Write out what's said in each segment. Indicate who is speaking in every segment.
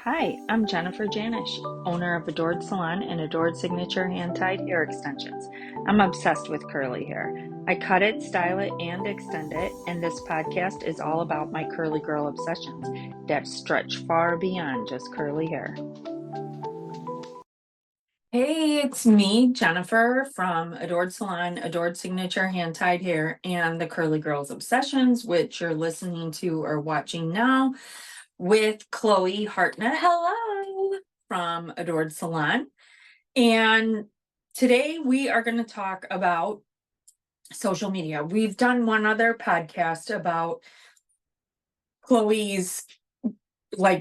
Speaker 1: Hi, I'm Jennifer Janish, owner of Adored Salon and Adored Signature Hand-Tied Hair Extensions. I'm obsessed with curly hair. I cut it, style it, and extend it, and this podcast is all about my curly girl obsessions that stretch far beyond just curly hair. Hey, it's me, Jennifer from Adored Salon, Adored Signature Hand-Tied Hair, and the Curly Girls Obsessions, which you're listening to or watching now with Chloe Hartnett. Hello, from Adored Salon. And today we are going to talk about social media. We've done one other podcast about Chloe's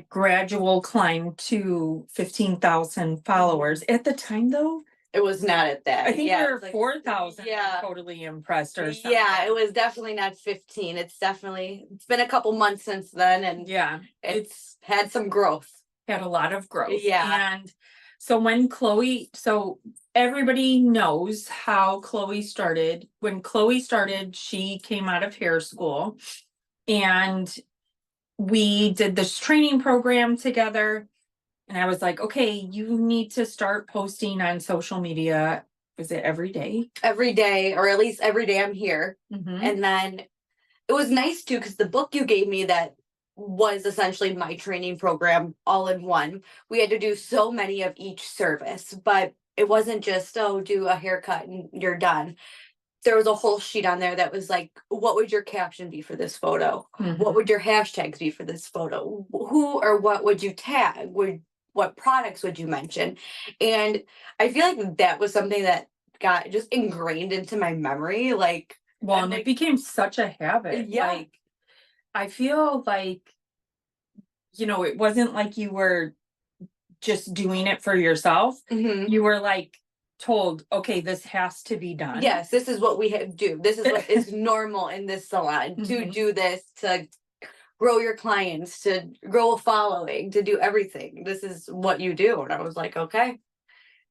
Speaker 1: gradual climb to 15,000 followers. At the time though,
Speaker 2: it was not at that.
Speaker 1: I think we were 4,000. Yeah, totally impressed or something.
Speaker 2: Yeah, it was definitely not 15. It's been a couple months since then, and
Speaker 1: yeah,
Speaker 2: it's had some growth.
Speaker 1: Had a lot of growth.
Speaker 2: Yeah.
Speaker 1: And so everybody knows how Chloe started. When Chloe started, she came out of hair school and we did this training program together. And I was like, okay, you need to start posting on social media. Is it every day?
Speaker 2: Every day, or at least every day I'm here.
Speaker 1: Mm-hmm.
Speaker 2: And then it was nice too, because the book you gave me that was essentially my training program all in one. We had to do so many of each service, but it wasn't just, do a haircut and you're done. There was a whole sheet on there that was like, what would your caption be for this photo?
Speaker 1: Mm-hmm.
Speaker 2: What would your hashtags be for this photo? Who or what would you tag? What products would you mention? And I feel like that was something that got just ingrained into my memory.
Speaker 1: And it became such a habit.
Speaker 2: Yeah.
Speaker 1: I feel like, it wasn't like you were just doing it for yourself.
Speaker 2: Mm-hmm.
Speaker 1: You were told, okay, this has to be done.
Speaker 2: Yes, this is what we do. This is what is normal in this salon, to
Speaker 1: Mm-hmm.
Speaker 2: do this, to grow your clients, to grow a following, to do everything. This is what you do. And I was like, okay.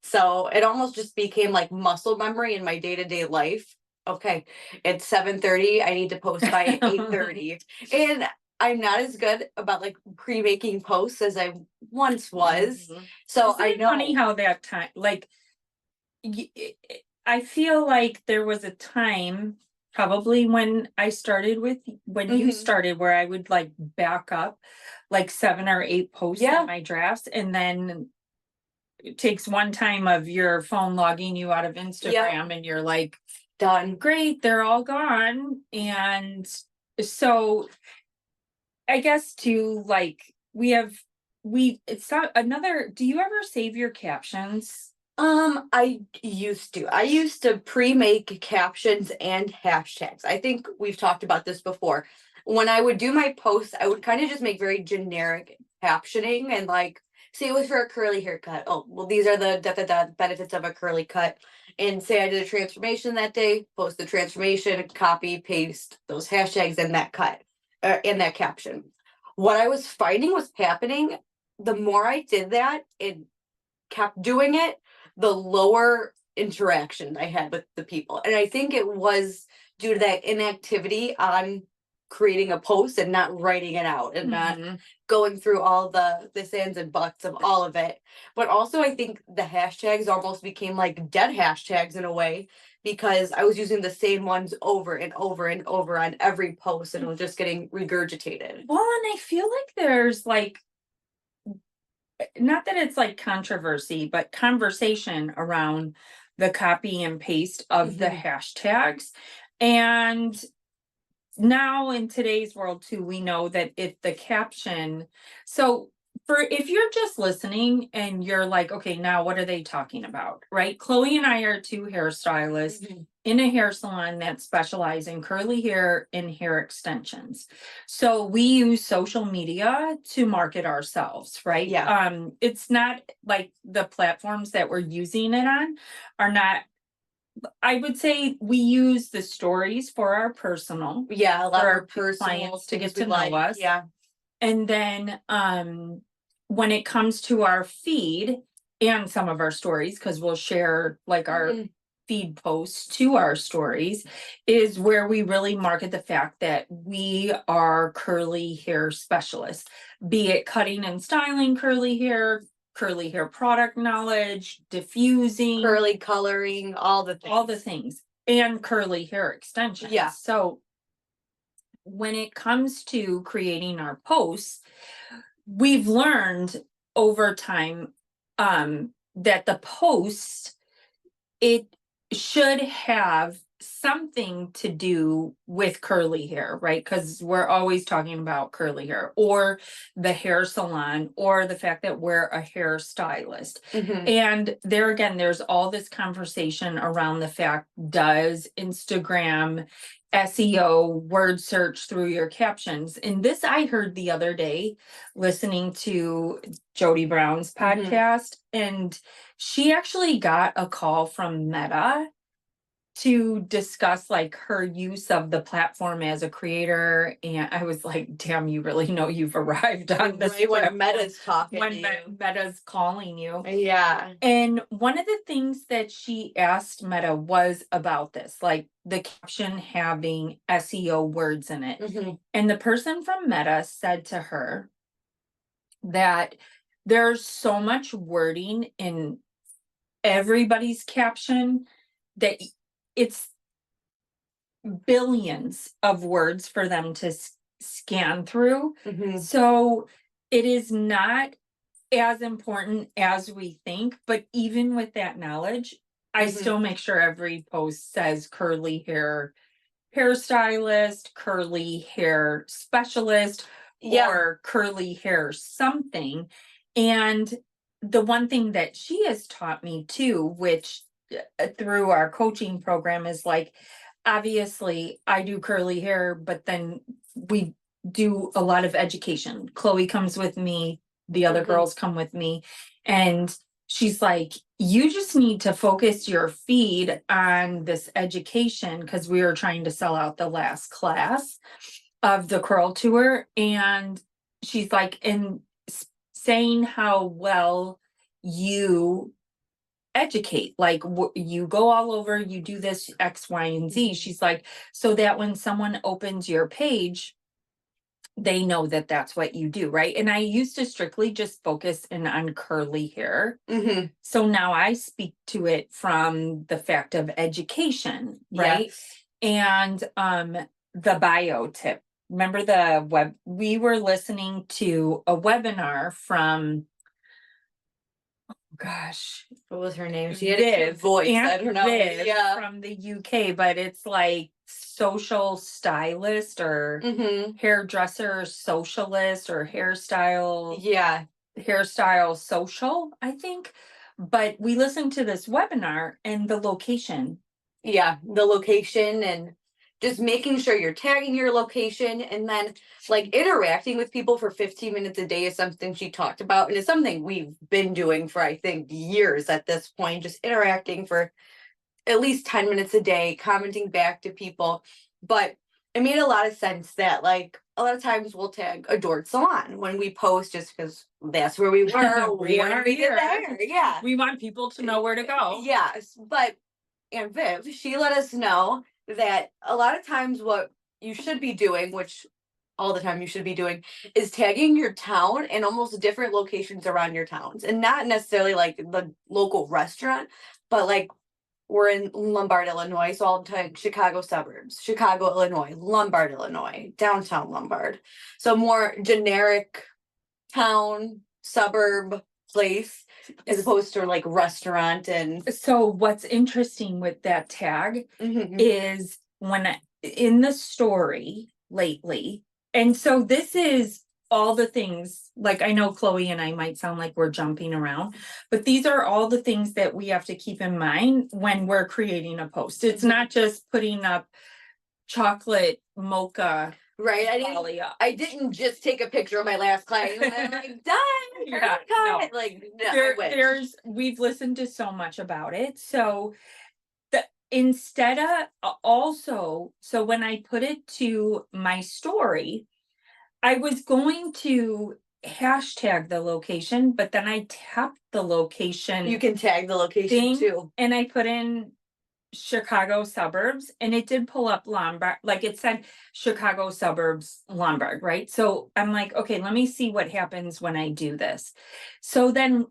Speaker 2: So it almost just became like muscle memory in my day-to-day life. Okay, it's 7:30. I need to post by 8:30. And I'm not as good about pre-making posts as I once was.
Speaker 1: Mm-hmm.
Speaker 2: So
Speaker 1: I know. Funny how that time, I feel like there was a time probably when you started, where I would back up 7 or 8 posts in my drafts, and then it takes one time of your phone logging you out of Instagram and you're
Speaker 2: done.
Speaker 1: Great, they're all gone. And so I guess too, it's not another, do you ever save your captions?
Speaker 2: I used to pre-make captions and hashtags. I think we've talked about this before. When I would do my posts, I would kind of just make very generic captioning and say it was for a curly haircut. Oh, well, these are the benefits of a curly cut. And say I did a transformation that day, post the transformation, copy, paste those hashtags in that cut, in that caption. What I was finding was happening, the more I did that and kept doing it, the lower interaction I had with the people. And I think it was due to that inactivity on creating a post and not writing it out and not going through all the ands and buts of all of it. But also I think the hashtags almost became like dead hashtags in a way, because I was using the same ones over and over and over on every post, and it was just getting regurgitated.
Speaker 1: Well, and I feel like there's not that it's controversy, but conversation around the copy and paste of the hashtags. And now in today's world too, we know that if the caption, if you're just listening and you're okay, now what are they talking about, right? Chloe and I are 2 hairstylists in a hair salon that specialize in curly hair and hair extensions. So we use social media to market ourselves, right?
Speaker 2: Yeah.
Speaker 1: It's not like the platforms that we're using it on are not. I would say we use the stories for our personal.
Speaker 2: Yeah, a lot
Speaker 1: for
Speaker 2: of
Speaker 1: our
Speaker 2: personal
Speaker 1: clients to get
Speaker 2: we
Speaker 1: to know us.
Speaker 2: Yeah.
Speaker 1: And then when it comes to our feed and some of our stories, because we'll share our feed posts to our stories is where we really market the fact that we are curly hair specialists, be it cutting and styling curly hair product knowledge, diffusing,
Speaker 2: Curly coloring, all the
Speaker 1: things, and curly hair extensions.
Speaker 2: Yeah.
Speaker 1: So when it comes to creating our posts, we've learned over time that the post, it should have something to do with curly hair, right? Because we're always talking about curly hair or the hair salon or the fact that we're a hairstylist.
Speaker 2: Mhm.
Speaker 1: And there again, there's all this conversation around the fact, does Instagram SEO word search through your captions? And this I heard the other day listening to Jodi Brown's
Speaker 2: Mhm.
Speaker 1: podcast, and she actually got a call from Meta to discuss like her use of the platform as a creator. And I was like, damn, you really know you've arrived on this
Speaker 2: Right when
Speaker 1: platform
Speaker 2: Meta's talking
Speaker 1: when
Speaker 2: to you.
Speaker 1: Meta's calling you.
Speaker 2: Yeah.
Speaker 1: And one of the things that she asked Meta was about this, like the caption having SEO words in it.
Speaker 2: Mhm.
Speaker 1: And the person from Meta said to her that there's so much wording in everybody's caption that it's billions of words for them to scan through.
Speaker 2: Mhm.
Speaker 1: So it is not as important as we think, but even with that knowledge, I
Speaker 2: Mhm.
Speaker 1: still make sure every post says curly hair hairstylist, curly hair specialist,
Speaker 2: Yeah.
Speaker 1: or curly hair something. And the one thing that she has taught me too, which through our coaching program, is like, obviously I do curly hair, but then we do a lot of education. Chloe comes with me, the other
Speaker 2: Mhm.
Speaker 1: girls come with me, and she's like, you just need to focus your feed on this education, because we were trying to sell out the last class of the curl tour. And she's like, and saying how well you educate, like you go all over, you do this X, Y, and Z.
Speaker 2: Mhm.
Speaker 1: She's like, so that when someone opens your page, they know that that's what you do, right? And I used to strictly just focus in on curly hair.
Speaker 2: Mhm.
Speaker 1: So now I speak to it from the fact of education, right?
Speaker 2: Yes.
Speaker 1: And the bio tip. Remember we were listening to a webinar from, gosh,
Speaker 2: What was her name? She had a cute voice. I
Speaker 1: Aunt
Speaker 2: don't know.
Speaker 1: Viv
Speaker 2: Yeah.
Speaker 1: from the UK, but it's like social stylist or
Speaker 2: Mhm.
Speaker 1: hairdresser socialist or
Speaker 2: Yeah.
Speaker 1: hairstyle social, I think. But we listened to this webinar and the location.
Speaker 2: Yeah, the location and just making sure you're tagging your location, and then like interacting with people for 15 minutes a day is something she talked about, and it's something we've been doing for I think years at this point, just interacting for at least 10 minutes a day, commenting back to people. But it made a lot of sense that like a lot of times we'll tag Adored Salon when we post, just because that's where we were
Speaker 1: We
Speaker 2: when
Speaker 1: are
Speaker 2: we did
Speaker 1: here.
Speaker 2: there. Yeah.
Speaker 1: We want people to know where to go.
Speaker 2: Yes, but and Viv, she let us know that a lot of times what you should be doing, which all the time you should be doing, is tagging your town and almost different locations around your towns. And not necessarily like the local restaurant, but like we're in Lombard, Illinois, so I'll tag Chicago suburbs, Chicago, Illinois, Lombard, Illinois, downtown Lombard. So more generic town, suburb, place, as opposed to like restaurant and
Speaker 1: So what's interesting with that tag
Speaker 2: Mhm.
Speaker 1: is in the story lately, and so this is all the things, like I know Chloe and I might sound like we're jumping around, but these are all the things that we have to keep in mind when we're creating a post. It's
Speaker 2: Mhm.
Speaker 1: not just putting up chocolate mocha.
Speaker 2: Right.
Speaker 1: Lolly up.
Speaker 2: I didn't just take a picture of my last client and then like done.
Speaker 1: Yeah,
Speaker 2: haircut.
Speaker 1: no.
Speaker 2: Like no, I wish.
Speaker 1: We've listened to so much about it. So instead of also, so when I put it to my story, I was going to hashtag the location, but then I tapped the location
Speaker 2: You can tag the location
Speaker 1: thing
Speaker 2: too.
Speaker 1: and I put in Chicago suburbs, and it did pull up Lombard, like it said Chicago suburbs Lombard, right? So I'm like, okay, let me see what happens when I do this. So then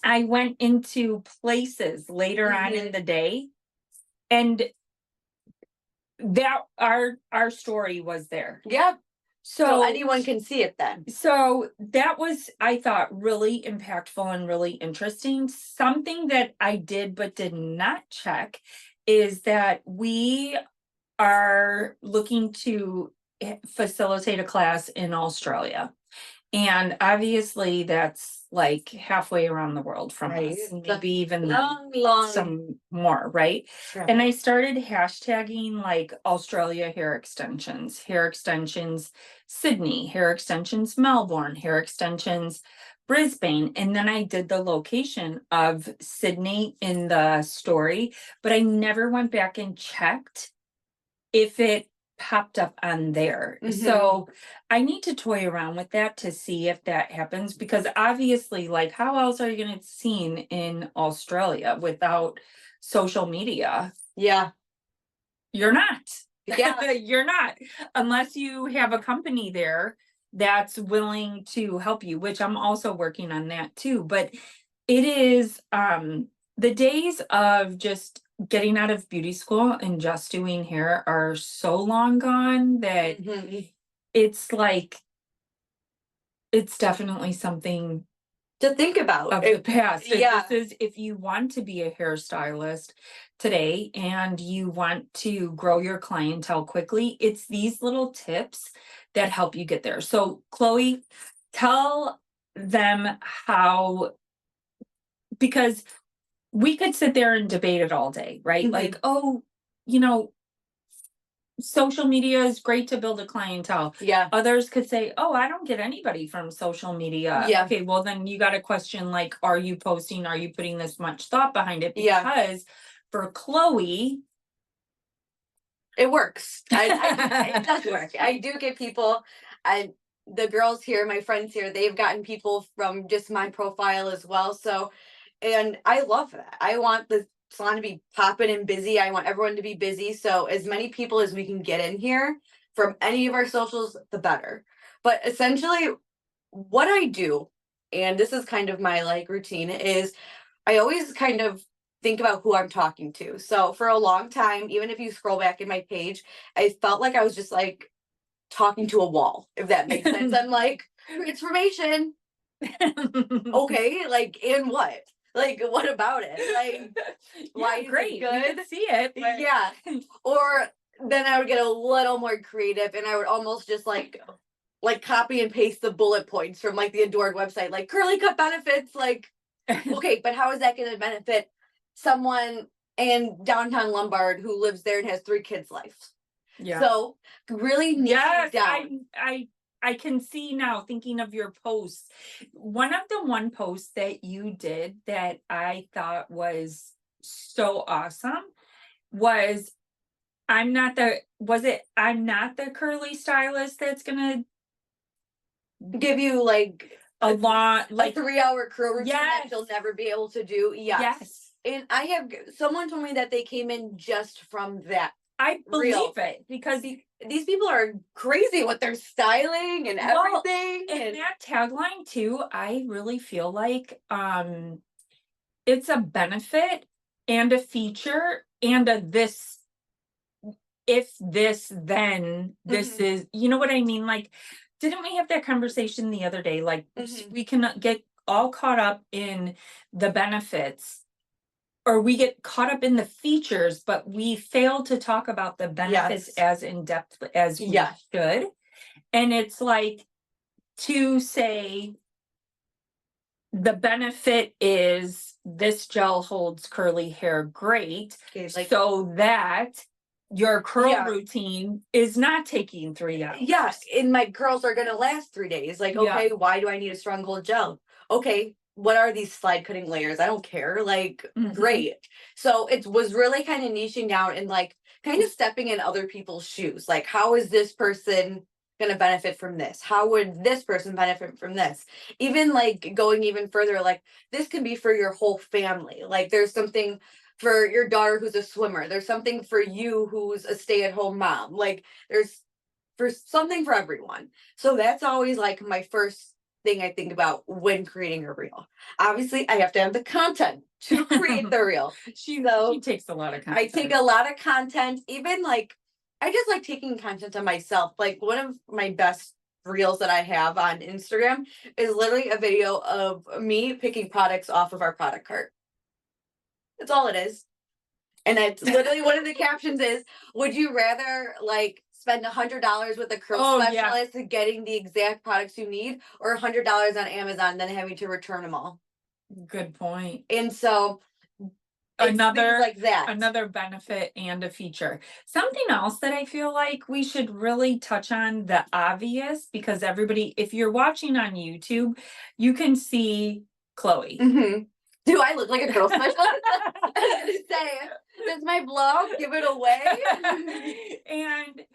Speaker 1: I went into places later on in the day, and that our story was there.
Speaker 2: Yeah. So
Speaker 1: So
Speaker 2: anyone can see it then.
Speaker 1: so that was, I thought, really impactful and really interesting. Something that I did but did not check is that we are looking to facilitate a class in Australia. And obviously that's like halfway around the world from
Speaker 2: Right.
Speaker 1: us, maybe even
Speaker 2: Long.
Speaker 1: some more, right? And I started hashtagging like Australia hair extensions, Sydney, hair extensions, Melbourne, hair extensions, Brisbane. And then I did the location of Sydney in the story, but I never went back and checked if it popped up on there. So I need to toy around with that to see if that happens, because obviously, like, how else are you going to seen in Australia without social media?
Speaker 2: Yeah.
Speaker 1: You're not.
Speaker 2: Yeah.
Speaker 1: You're not, unless you have a company there that's willing to help you, which I'm also working on that too. But it is the days of just getting out of beauty school and just doing hair are so long gone that it's like, it's definitely something
Speaker 2: To think about.
Speaker 1: of the past.
Speaker 2: Yeah.
Speaker 1: This is, if you want to be a hairstylist today and you want to grow your clientele quickly, it's these little tips that help you get there. So Chloe, tell them how, because we could sit there and debate it all day, right? Like, oh, you know, social media is great to build a clientele.
Speaker 2: Yeah.
Speaker 1: Others could say, oh, I don't get anybody from social media.
Speaker 2: Yeah.
Speaker 1: Okay, well then you got to question, like, are you posting? Are you putting this much thought behind it?
Speaker 2: Yeah.
Speaker 1: Because for Chloe,
Speaker 2: it works. It does work. I do get people, the girls here, my friends here, they've gotten people from just my profile as well. So, and I love that. I want the salon to be popping and busy. I want everyone to be busy. So as many people as we can get in here from any of our socials, the better. But essentially what I do, and this is kind of my like routine, is I always kind of think about who I'm talking to. So for a long time, even if you scroll back in my page, I felt like I was just like talking to a wall, if that makes sense. I'm like, transformation. Okay, like, and what? Like, what about it? Like, why is
Speaker 1: great,
Speaker 2: it good?
Speaker 1: we can see it. But...
Speaker 2: yeah. Or then I would get a little more creative and I would almost just like copy and paste the bullet points from like the Adored website, like curly cut benefits, like, okay, but how is that going to benefit someone in downtown Lombard who lives there and has 3 kids' life?
Speaker 1: Yeah.
Speaker 2: So really niche
Speaker 1: down. I can see now, thinking of your posts. One of the one posts that you did that I thought was so awesome was, I'm not the curly stylist that's gonna
Speaker 2: give you like
Speaker 1: a lot,
Speaker 2: like 3-hour curl routine that
Speaker 1: yes,
Speaker 2: you'll never be able to do. Yes. And I have, someone told me that they came in just from that.
Speaker 1: I believe it, because
Speaker 2: these people are crazy with their styling and everything.
Speaker 1: And that tagline too, I really feel like it's a benefit and a feature and a this, if this, then this is, you know what I mean? Like, didn't we have that conversation the other day? Like, we can get all caught up in the benefits, or we get caught up in the features, but we fail to talk about the benefits as in depth as we should. And it's like, to say the benefit is this gel holds curly hair great, so that your curl routine is not taking 3 hours.
Speaker 2: Yes, and my curls are gonna last 3 days. Like, okay, why do I need a strong gold gel? Okay, what are these slide cutting layers? I don't care. Like, great. So it was really kind of niching down and like kind of stepping in other people's shoes. Like, how is this person gonna benefit from this? How would this person benefit from this? Even like going even further, like this can be for your whole family. Like there's something for your daughter who's a swimmer. There's something for you who's a stay-at-home mom. Like there's for something for everyone. So that's always like my first thing I think about when creating a reel. Obviously, I have to have the content to create the reel.
Speaker 1: She
Speaker 2: So
Speaker 1: takes a lot of
Speaker 2: I
Speaker 1: content.
Speaker 2: take a lot of content, even like I just like taking content on myself. Like one of my best reels that I have on Instagram is literally a video of me picking products off of our product cart. That's all it is. And it's literally one of the captions is, would you rather like spend $100 with a curl specialist and getting the exact products you need, or $100 on Amazon, then having to return them all?
Speaker 1: Good point.
Speaker 2: And so
Speaker 1: Another
Speaker 2: like that.
Speaker 1: Another benefit and a feature. Something else that I feel like we should really touch on, the obvious, because everybody, if you're watching on YouTube, you can see Chloe.
Speaker 2: Mm-hmm. Do I look like a girl specialist? I was gonna say, that's my blog. Give it away.
Speaker 1: And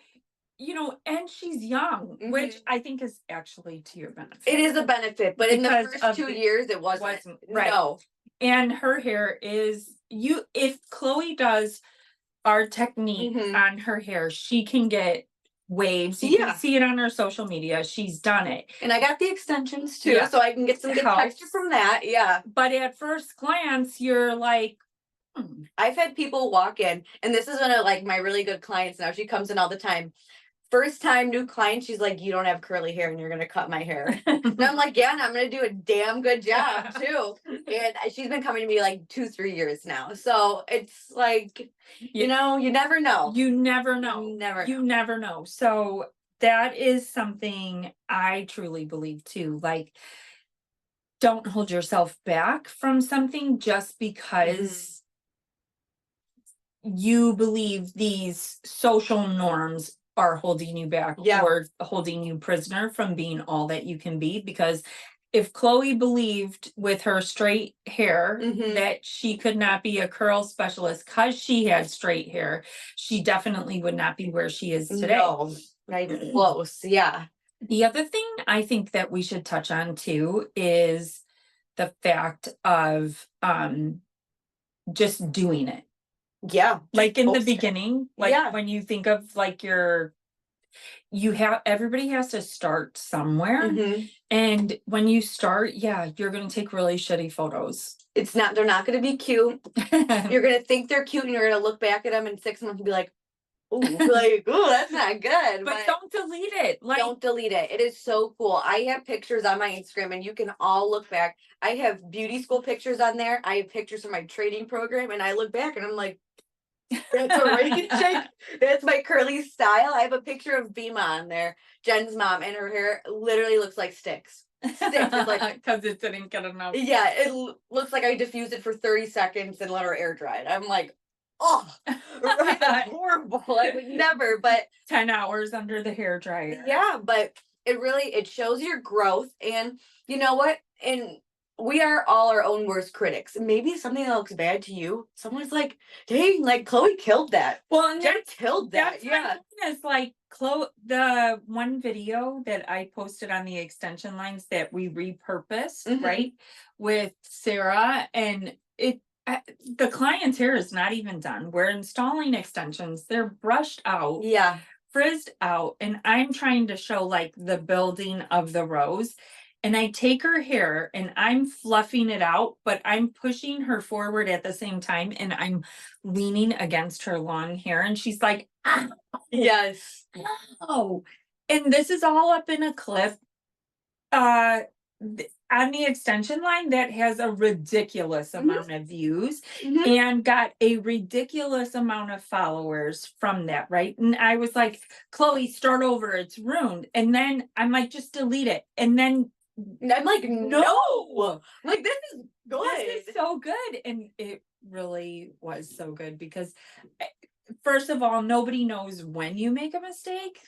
Speaker 1: and she's young, which I think is actually to your benefit.
Speaker 2: It is a benefit, but in the
Speaker 1: Because
Speaker 2: first 2 years, it wasn't.
Speaker 1: Right.
Speaker 2: No.
Speaker 1: And her hair is if Chloe does our technique on her hair, she can get waves. You can see it on her social media. She's done it.
Speaker 2: And I got the extensions too, so I can get some good texture from that. Yeah.
Speaker 1: But at first glance, you're like,
Speaker 2: I've had people walk in, and this is one of like my really good clients now. She comes in all the time. First time new client, she's like, you don't have curly hair and you're gonna cut my hair. And I'm like, yeah, and I'm gonna do a damn good job too. And she's been coming to me like 2-3 years now. So it's like, you never know.
Speaker 1: You never know. You never know. So that is something I truly believe too. Like, don't hold yourself back from something just because you believe these social norms are holding you back or holding you prisoner from being all that you can be. Because if Chloe believed with her straight hair that she could not be a curl specialist because she had straight hair, she definitely would not be where she is today.
Speaker 2: No, not even close. Yeah.
Speaker 1: The other thing I think that we should touch on too is the fact of just doing it.
Speaker 2: Yeah.
Speaker 1: Like in the beginning, like when you think of like everybody has to start somewhere. And when you start, you're going to take really shitty photos.
Speaker 2: They're not going to be cute. You're going to think they're cute and you're going to look back at them in 6 months and be like, ooh, that's not good.
Speaker 1: But don't delete it.
Speaker 2: Don't delete it. It is so cool. I have pictures on my Instagram and you can all look back. I have beauty school pictures on there. I have pictures from my training program and I look back and I'm like, that's a Reagan shake. That's my curly style. I have a picture of Bima on there, Jen's mom, and her hair literally looks like sticks.
Speaker 1: Because it didn't get enough.
Speaker 2: Yeah, it looks like I diffused it for 30 seconds and let her air dry it. I'm like, oh, right, that's horrible. I would never, but
Speaker 1: 10 hours under the hair dryer.
Speaker 2: Yeah, but it shows your growth. And you know what? And we are all our own worst critics. Maybe something that looks bad to you, someone's like, dang, like Chloe killed that.
Speaker 1: Well, and
Speaker 2: Jen killed that.
Speaker 1: It's like the one video that I posted on the extension lines that we repurposed, right, with Sarah, and the client's hair is not even done. We're installing extensions. They're brushed out, frizzed out, and I'm trying to show like the building of the rows. And I take her hair and I'm fluffing it out, but I'm pushing her forward at the same time and I'm leaning against her long hair. And she's like, "Ow."
Speaker 2: Yes.
Speaker 1: Oh, and this is all up in a clip on the extension line that has a ridiculous amount of views and got a ridiculous amount of followers from that, right? And I was like, Chloe, start over, it's ruined. And then I'm like, just delete it. And then
Speaker 2: I'm like, no. Like, this is good.
Speaker 1: This is so good. And it really was so good because, first of all, nobody knows when you make a mistake.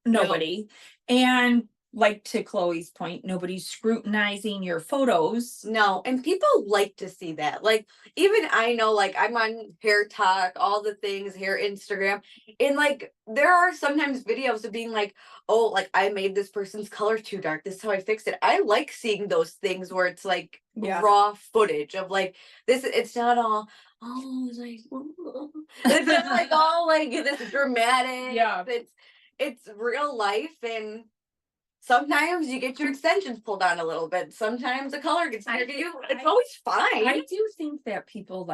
Speaker 1: Nobody. And like to Chloe's point, nobody's scrutinizing your photos.
Speaker 2: No, and people like to see that. Like, even I know, like, I'm on Hair Talk, all the things, hair Instagram, and like, there are sometimes videos of being like, oh, like, I made this person's color too dark. This is how I fixed it. I like seeing those things where it's like raw footage of like this. It's not all, oh, it's like, it's like all like this dramatic.
Speaker 1: Yeah.
Speaker 2: It's real life, and sometimes you get your extensions pulled on a little bit. Sometimes the color gets tired. It's always fine.
Speaker 1: I do think that people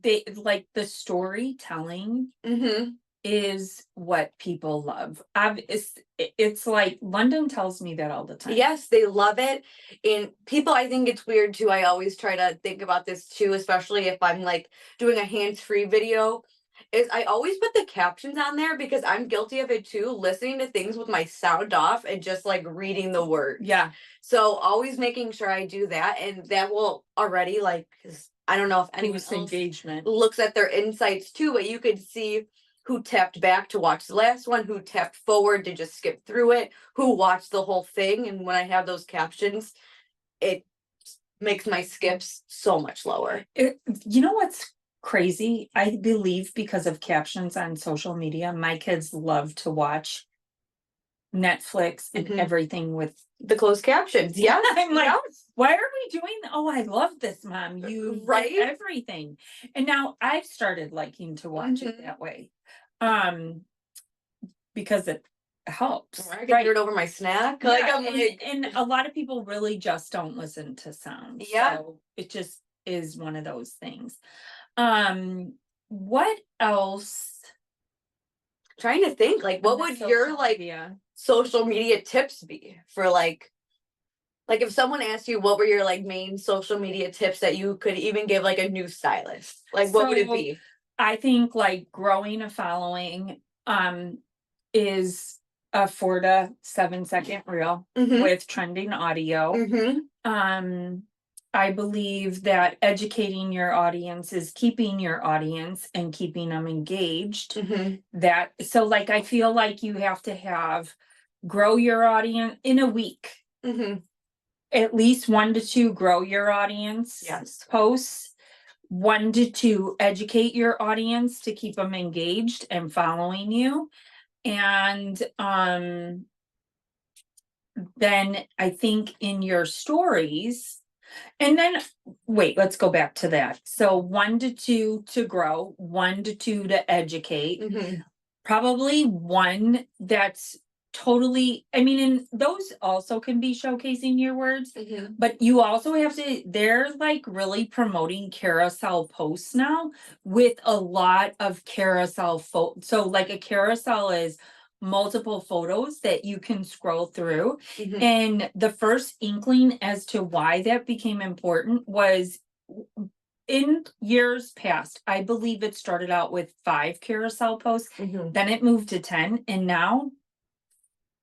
Speaker 1: they like the storytelling
Speaker 2: Mm-hmm.
Speaker 1: is what people love. It's like London tells me that all the time.
Speaker 2: Yes, they love it. And people, I think it's weird too. I always try to think about this too, especially if I'm like doing a hands-free video. Is I always put the captions on there because I'm guilty of it too, listening to things with my sound off and just like reading the words.
Speaker 1: Yeah.
Speaker 2: So always making sure I do that, and that will already like, 'cause I don't know if anyone
Speaker 1: Boost
Speaker 2: else
Speaker 1: engagement.
Speaker 2: looks at their insights too, but you could see who tapped back to watch the last one, who tapped forward to just skip through it, who watched the whole thing. And when I have those captions, it makes my skips so much lower.
Speaker 1: You know what's crazy? I believe because of captions on social media, my kids love to watch Netflix and
Speaker 2: Mhm.
Speaker 1: everything with.
Speaker 2: The closed captions. Yes.
Speaker 1: I'm like,
Speaker 2: yes.
Speaker 1: why are we doing? Oh, I love this, Mom. You did
Speaker 2: Right?
Speaker 1: everything. And now I've started liking to watch it
Speaker 2: Mhm.
Speaker 1: that way. Because it helps.
Speaker 2: I can hear it over my snack. Like
Speaker 1: Yeah,
Speaker 2: I'm like,
Speaker 1: and a lot of people really just don't listen to sound.
Speaker 2: Yeah.
Speaker 1: So it just is one of those things. What else?
Speaker 2: trying to think like what
Speaker 1: on the
Speaker 2: would your
Speaker 1: social
Speaker 2: like
Speaker 1: media?
Speaker 2: social media tips be for like if someone asked you what were your like main social media tips that you could even give like a new stylist, like what would it
Speaker 1: So,
Speaker 2: be?
Speaker 1: I think like growing a following is a 4 to 7 second reel
Speaker 2: Mhm.
Speaker 1: with trending audio.
Speaker 2: Mhm.
Speaker 1: I believe that educating your audience is keeping your audience and keeping them engaged.
Speaker 2: Mhm.
Speaker 1: So like I feel like you have to grow your audience in a week,
Speaker 2: Mhm.
Speaker 1: at least 1 to 2 grow your audience
Speaker 2: Yes.
Speaker 1: posts, 1 to 2 educate your audience to keep them engaged and following you. And then I think in your stories, and then wait, let's go back to that. So 1 to 2 to grow, 1 to 2 to educate,
Speaker 2: Mhm.
Speaker 1: probably one that's totally, I mean, and those also can be showcasing your words,
Speaker 2: Mhm.
Speaker 1: but you also have to, they're like really promoting carousel posts now with a lot of carousel so like a carousel is multiple photos that you can scroll through.
Speaker 2: Mhm.
Speaker 1: And the first inkling as to why that became important was in years past. I believe it started out with 5 carousel posts,
Speaker 2: Mhm.
Speaker 1: then it moved to 10, and now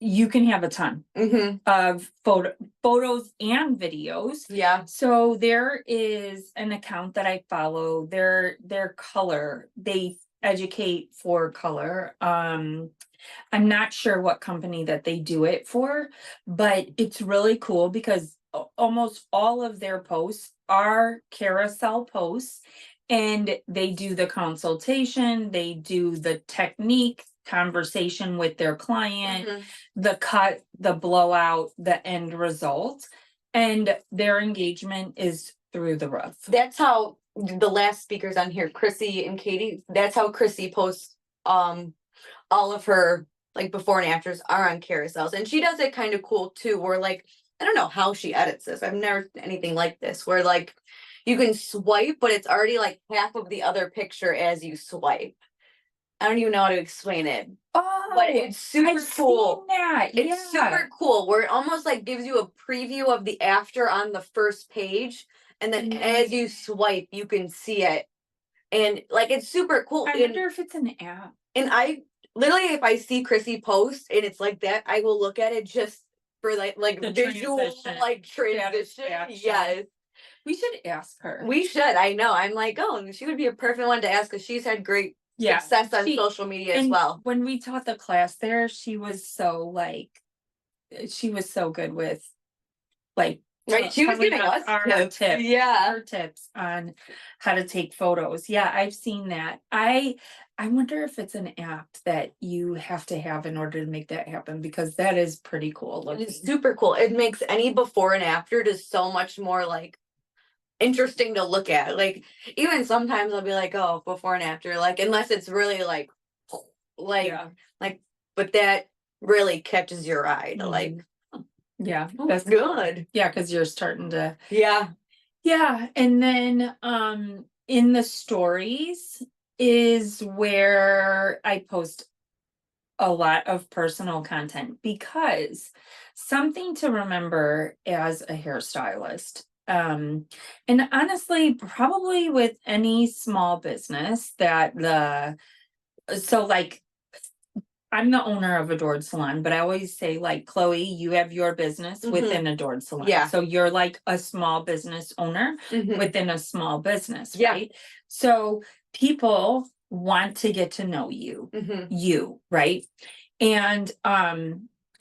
Speaker 1: you can have a ton
Speaker 2: Mhm.
Speaker 1: of photos and videos.
Speaker 2: Yeah.
Speaker 1: So there is an account that I follow. Their color, they educate for color. I'm not sure what company that they do it for, but it's really cool because almost all of their posts are carousel posts, and they do the consultation, they do the technique conversation with their client,
Speaker 2: Mhm.
Speaker 1: the cut, the blowout, the end result, and their engagement is through the roof.
Speaker 2: That's how the last speakers on here, Chrissy and Katie, that's how Chrissy posts all of her like before and afters are on carousels. And she does it kind of cool too, where like I don't know how she edits this. I've never done anything like this where like you can swipe, but it's already like half of the other picture as you swipe. I don't even know how to explain it.
Speaker 1: Oh,
Speaker 2: But it's super
Speaker 1: I've
Speaker 2: cool.
Speaker 1: seen that.
Speaker 2: It's
Speaker 1: Yeah.
Speaker 2: super cool where it almost like gives you a preview of the after on the first page. And then as you swipe, you can see it. And like it's super cool.
Speaker 1: I wonder if it's an app.
Speaker 2: And I literally, if I see Chrissy post and it's like that, I will look at it just for like
Speaker 1: The
Speaker 2: visual
Speaker 1: transition.
Speaker 2: like transition.
Speaker 1: Satisfaction.
Speaker 2: Yes,
Speaker 1: We should ask her.
Speaker 2: we should. I know. I'm like, oh, she would be a perfect one to ask because she's had great success on social media as well.
Speaker 1: When we taught the class there, she was so good with like
Speaker 2: Right, she was giving us
Speaker 1: our
Speaker 2: tips. Yeah.
Speaker 1: her tips on how to take photos. Yeah, I've seen that. I wonder if it's an app that you have to have in order to make that happen, because that is pretty cool looking.
Speaker 2: It's super cool. It makes any before and after just so much more like interesting to look at. Like, even sometimes I'll be like, oh, before and after, like, unless it's really like,
Speaker 1: Yeah.
Speaker 2: like, but that really catches your eye to like,
Speaker 1: Yeah,
Speaker 2: oh,
Speaker 1: that's
Speaker 2: good.
Speaker 1: Yeah, because you're starting to.
Speaker 2: Yeah.
Speaker 1: Yeah, and then in the stories is where I post a lot of personal content, because something to remember as a hairstylist, and honestly probably with any small business, that like I'm the owner of Adored Salon, but I always say, like, Chloe, you have your business within Adored Salon.
Speaker 2: Yeah.
Speaker 1: So you're like a small business owner
Speaker 2: Mhm.
Speaker 1: within a small business,
Speaker 2: Yeah.
Speaker 1: right? So people want to get to know you, right? And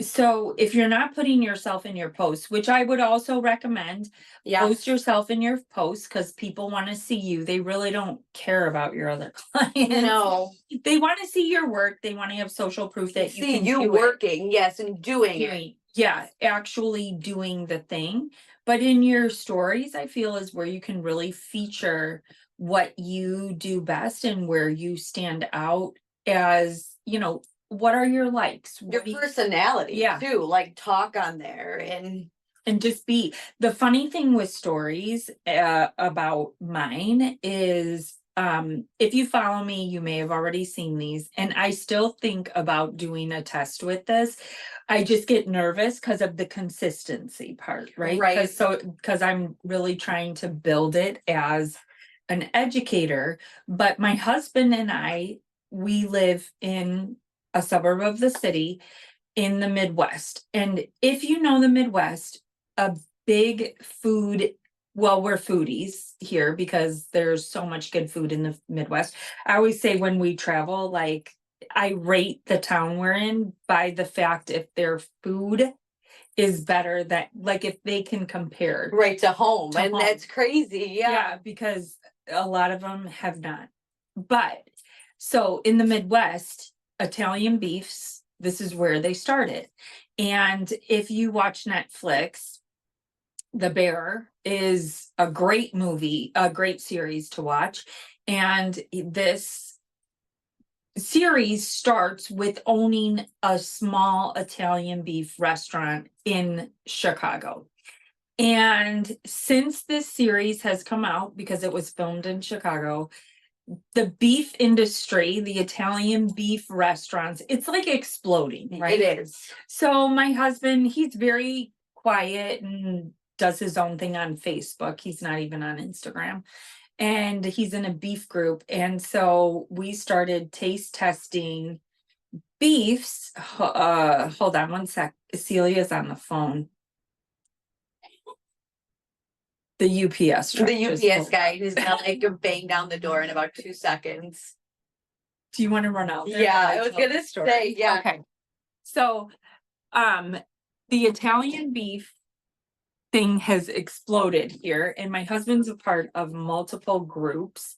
Speaker 1: so if you're not putting yourself in your posts, which I would also recommend,
Speaker 2: Yeah.
Speaker 1: post yourself in your posts, because people want to see you. They really don't care about your other clients.
Speaker 2: No.
Speaker 1: They want to see your work. They want to have social proof that you
Speaker 2: See
Speaker 1: can
Speaker 2: you
Speaker 1: do it.
Speaker 2: working, yes, and doing it.
Speaker 1: Yeah, actually doing the thing. But in your stories, I feel, is where you can really feature what you do best and where you stand out as, what are your likes?
Speaker 2: Your personality,
Speaker 1: Yeah.
Speaker 2: too, like talk on there
Speaker 1: And just be. The funny thing with stories about mine is, if you follow me, you may have already seen these, and I still think about doing a test with this. I just get nervous because of the consistency part, right?
Speaker 2: Right.
Speaker 1: Because I'm really trying to build it as an educator. But my husband and we live in a suburb of the city in the Midwest. And if you know the Midwest, a big food, well, we're foodies here because there's so much good food in the Midwest. I always say when we travel, like, I rate the town we're in by the fact if their food is better, that, like, if they can compare
Speaker 2: right to home.
Speaker 1: To
Speaker 2: And
Speaker 1: home.
Speaker 2: that's crazy. Yeah.
Speaker 1: because a lot of them have not. But so in the Midwest, Italian beefs, this is where they started. And if you watch Netflix, The Bear is a great movie, a great series to watch. And this series starts with owning a small Italian beef restaurant in Chicago. And since this series has come out, because it was filmed in Chicago, the beef industry, the Italian beef restaurants, it's like exploding, right?
Speaker 2: It is.
Speaker 1: So my husband, he's very quiet and does his own thing on Facebook. He's not even on Instagram. And he's in a beef group. And so we started taste testing beefs. Hold on one sec. Celia's on the phone. The UPS truck.
Speaker 2: The UPS guy who's gonna like bang down the door in about 2 seconds.
Speaker 1: Do you want to run out there?
Speaker 2: Yeah, I was gonna say, yeah.
Speaker 1: Okay. So, the Italian beef thing has exploded here, and my husband's a part of multiple groups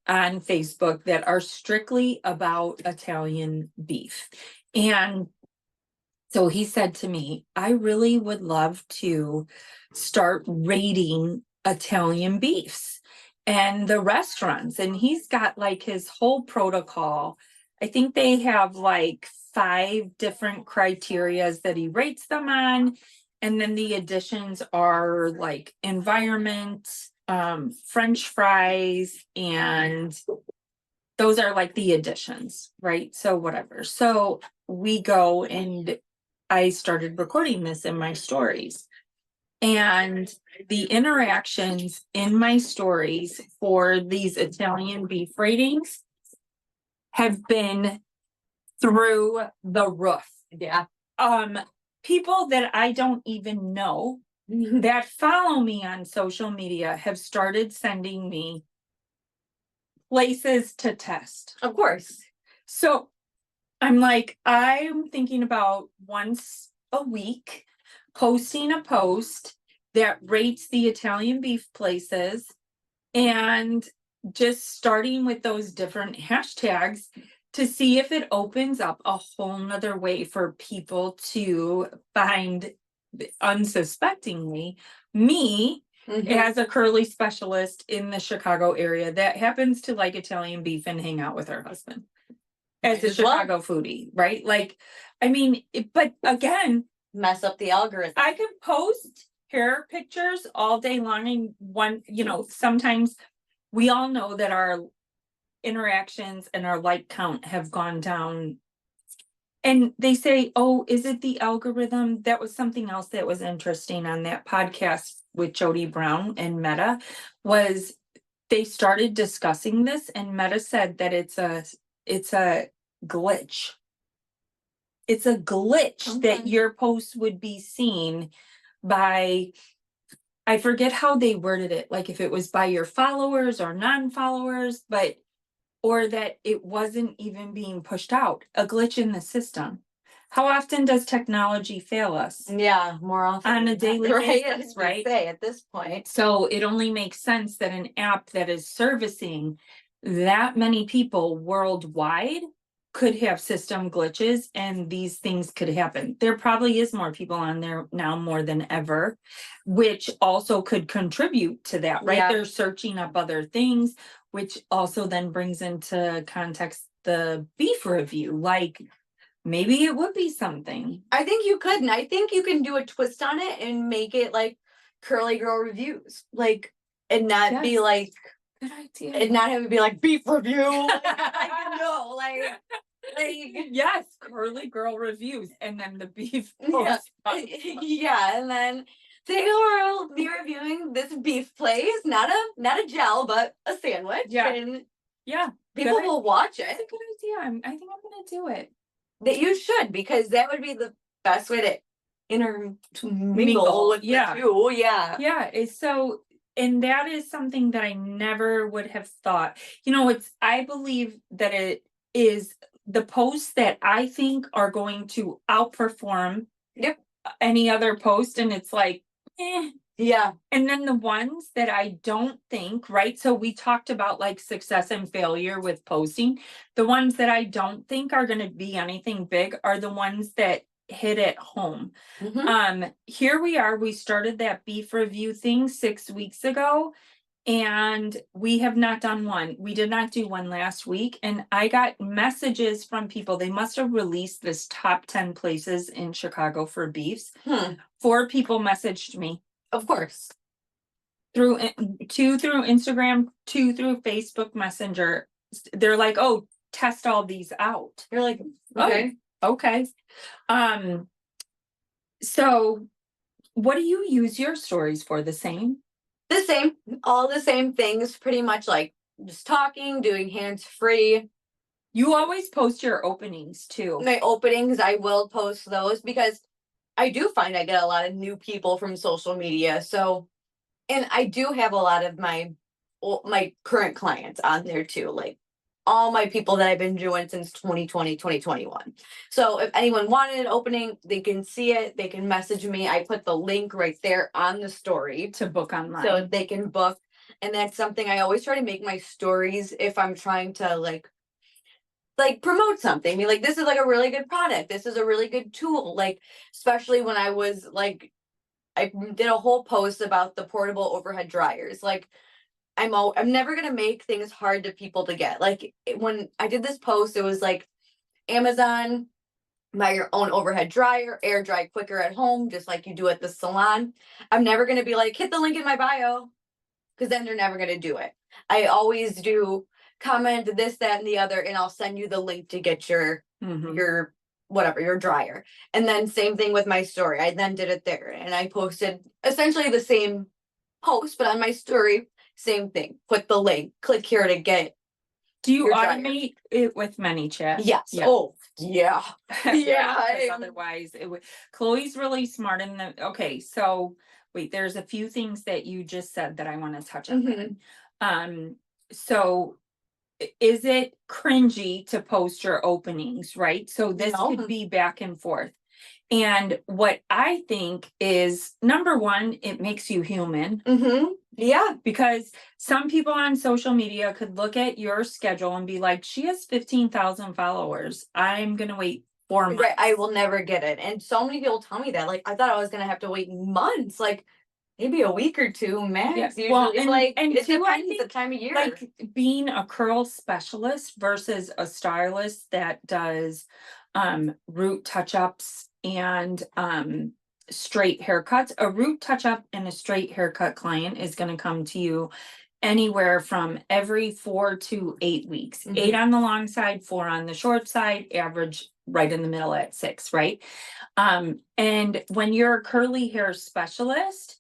Speaker 1: on Facebook that are strictly about Italian beef. And so he said to me, I really would love to start rating Italian beefs and the restaurants. And he's got like his whole protocol. I think they have like 5 different criterias that he rates them on. And then the additions are like environment, French fries, and those are like the additions, right? So whatever. So we go and I started recording this in my stories. And the interactions in my stories for these Italian beef ratings have been through the roof.
Speaker 2: Yeah.
Speaker 1: People that I don't even know that follow me on social media have started sending me places to test.
Speaker 2: Of course.
Speaker 1: So I'm thinking about once a week posting a post that rates the Italian beef places, and just starting with those different hashtags to see if it opens up a whole nother way for people to find, unsuspectingly, me It has a curly specialist in the Chicago area that happens to like Italian beef and hang out with her husband as
Speaker 2: Might
Speaker 1: a
Speaker 2: as well.
Speaker 1: Chicago foodie, right? Like, I mean, but again,
Speaker 2: Mess up the algorithm.
Speaker 1: I could post hair pictures all day long and sometimes we all know that our interactions and our like count have gone down. And they say, oh, is it the algorithm? That was something else that was interesting on that podcast with Jodi Brown and Meta was they started discussing this and Meta said that it's a glitch. It's a glitch that your post would be seen by, I forget how they worded it, like if it was by your followers or non-followers, or that it wasn't even being pushed out, a glitch in the system. How often does technology fail us?
Speaker 2: Yeah, more often
Speaker 1: On a
Speaker 2: than
Speaker 1: daily
Speaker 2: not,
Speaker 1: basis, right?
Speaker 2: Say at this point.
Speaker 1: So it only makes sense that an app that is servicing that many people worldwide could have system glitches and these things could happen. There probably is more people on there now more than ever, which also could contribute to that, right?
Speaker 2: Yeah.
Speaker 1: They're searching up other things, which also then brings into context the beef review. Like maybe it would be something.
Speaker 2: I think you could, and I think you can do a twist on it and make it like curly girl reviews, like, and not be
Speaker 1: Yes.
Speaker 2: like,
Speaker 1: Good idea.
Speaker 2: and not have it be like beef review.
Speaker 1: Yes, curly girl reviews, and then the beef.
Speaker 2: Yeah.
Speaker 1: post.
Speaker 2: Yeah, and then they will be reviewing this beef place, not a gel, but a sandwich.
Speaker 1: Yeah.
Speaker 2: And
Speaker 1: Yeah,
Speaker 2: people
Speaker 1: good
Speaker 2: will watch
Speaker 1: that's
Speaker 2: it.
Speaker 1: a good idea. I think I'm gonna do it.
Speaker 2: That you should, because that would be the best way to intermingle
Speaker 1: Mingle,
Speaker 2: with
Speaker 1: yeah.
Speaker 2: the two. Yeah.
Speaker 1: Yeah, it's so, and that is something that I never would have thought. I believe that it is the posts that I think are going to outperform
Speaker 2: Yep.
Speaker 1: any other post, and it's like,
Speaker 2: Yeah.
Speaker 1: And then the ones that I don't think, right? So we talked about like success and failure with posting. The ones that I don't think are going to be anything big are the ones that hit at home. Here we are. We started that beef review thing 6 weeks ago, and we have not done one. We did not do one last week, and I got messages from people. They must have released this top 10 places in Chicago for beefs. 4 people messaged me.
Speaker 2: Of course.
Speaker 1: Two through Instagram, 2 through Facebook Messenger. They're like, oh, test all these out.
Speaker 2: You're like, okay.
Speaker 1: Okay. So what do you use your stories for? The same?
Speaker 2: The same, all the same things, pretty much like just talking, doing hands-free.
Speaker 1: You always post your openings too.
Speaker 2: My openings, I will post those because I do find I get a lot of new people from social media. So, and I do have a lot of my current clients on there too, like all my people that I've been doing since 2020, 2021. So if anyone wanted an opening, they can see it. They can message me. I put the link right there on the story
Speaker 1: To book online.
Speaker 2: so they can book. And that's something I always try to make my stories if I'm trying to like promote something. Be like, this is like a really good product. This is a really good tool. Like, especially when I was like, I did a whole post about the portable overhead dryers. Like, I'm never gonna make things hard to people to get. Like when I did this post, it was like Amazon, buy your own overhead dryer, air dry quicker at home, just like you do at the salon. I'm never gonna be like, hit the link in my bio, because then they're never gonna do it. I always do comment this, that, and the other, and I'll send you the link to get your whatever, your dryer. And then same thing with my story. I then did it there, and I posted essentially the same post, but on my story, same thing. Put the link, click here to get.
Speaker 1: Do you automate it with ManyChat?
Speaker 2: Yes.
Speaker 1: Yeah.
Speaker 2: Oh, yeah. Yeah.
Speaker 1: Because otherwise it would. Chloe's really smart in the. Okay, so wait, there's a few things that you just said that I want to touch on. So is it cringy to post your openings, right? So this could be back and forth. And what I think is, number one, it makes you human.
Speaker 2: Yeah.
Speaker 1: Because some people on social media could look at your schedule and be like, she has 15,000 followers. I'm going to wait 4 months.
Speaker 2: Right. I will never get it. And so many people tell me that. Like, I thought I was going to have to wait months. Like, maybe a week or two max.
Speaker 1: Yeah, well,
Speaker 2: Usually,
Speaker 1: and-
Speaker 2: like
Speaker 1: and
Speaker 2: it
Speaker 1: too, I
Speaker 2: depends
Speaker 1: think,
Speaker 2: the time of year.
Speaker 1: like being a curl specialist versus a stylist that does root touch-ups and straight haircuts. A root touch-up and a straight haircut client is going to come to you anywhere from every 4 to 8 weeks. 8 on the long side, 4 on the short side, average right in the middle at 6, right? And when you're a curly hair specialist,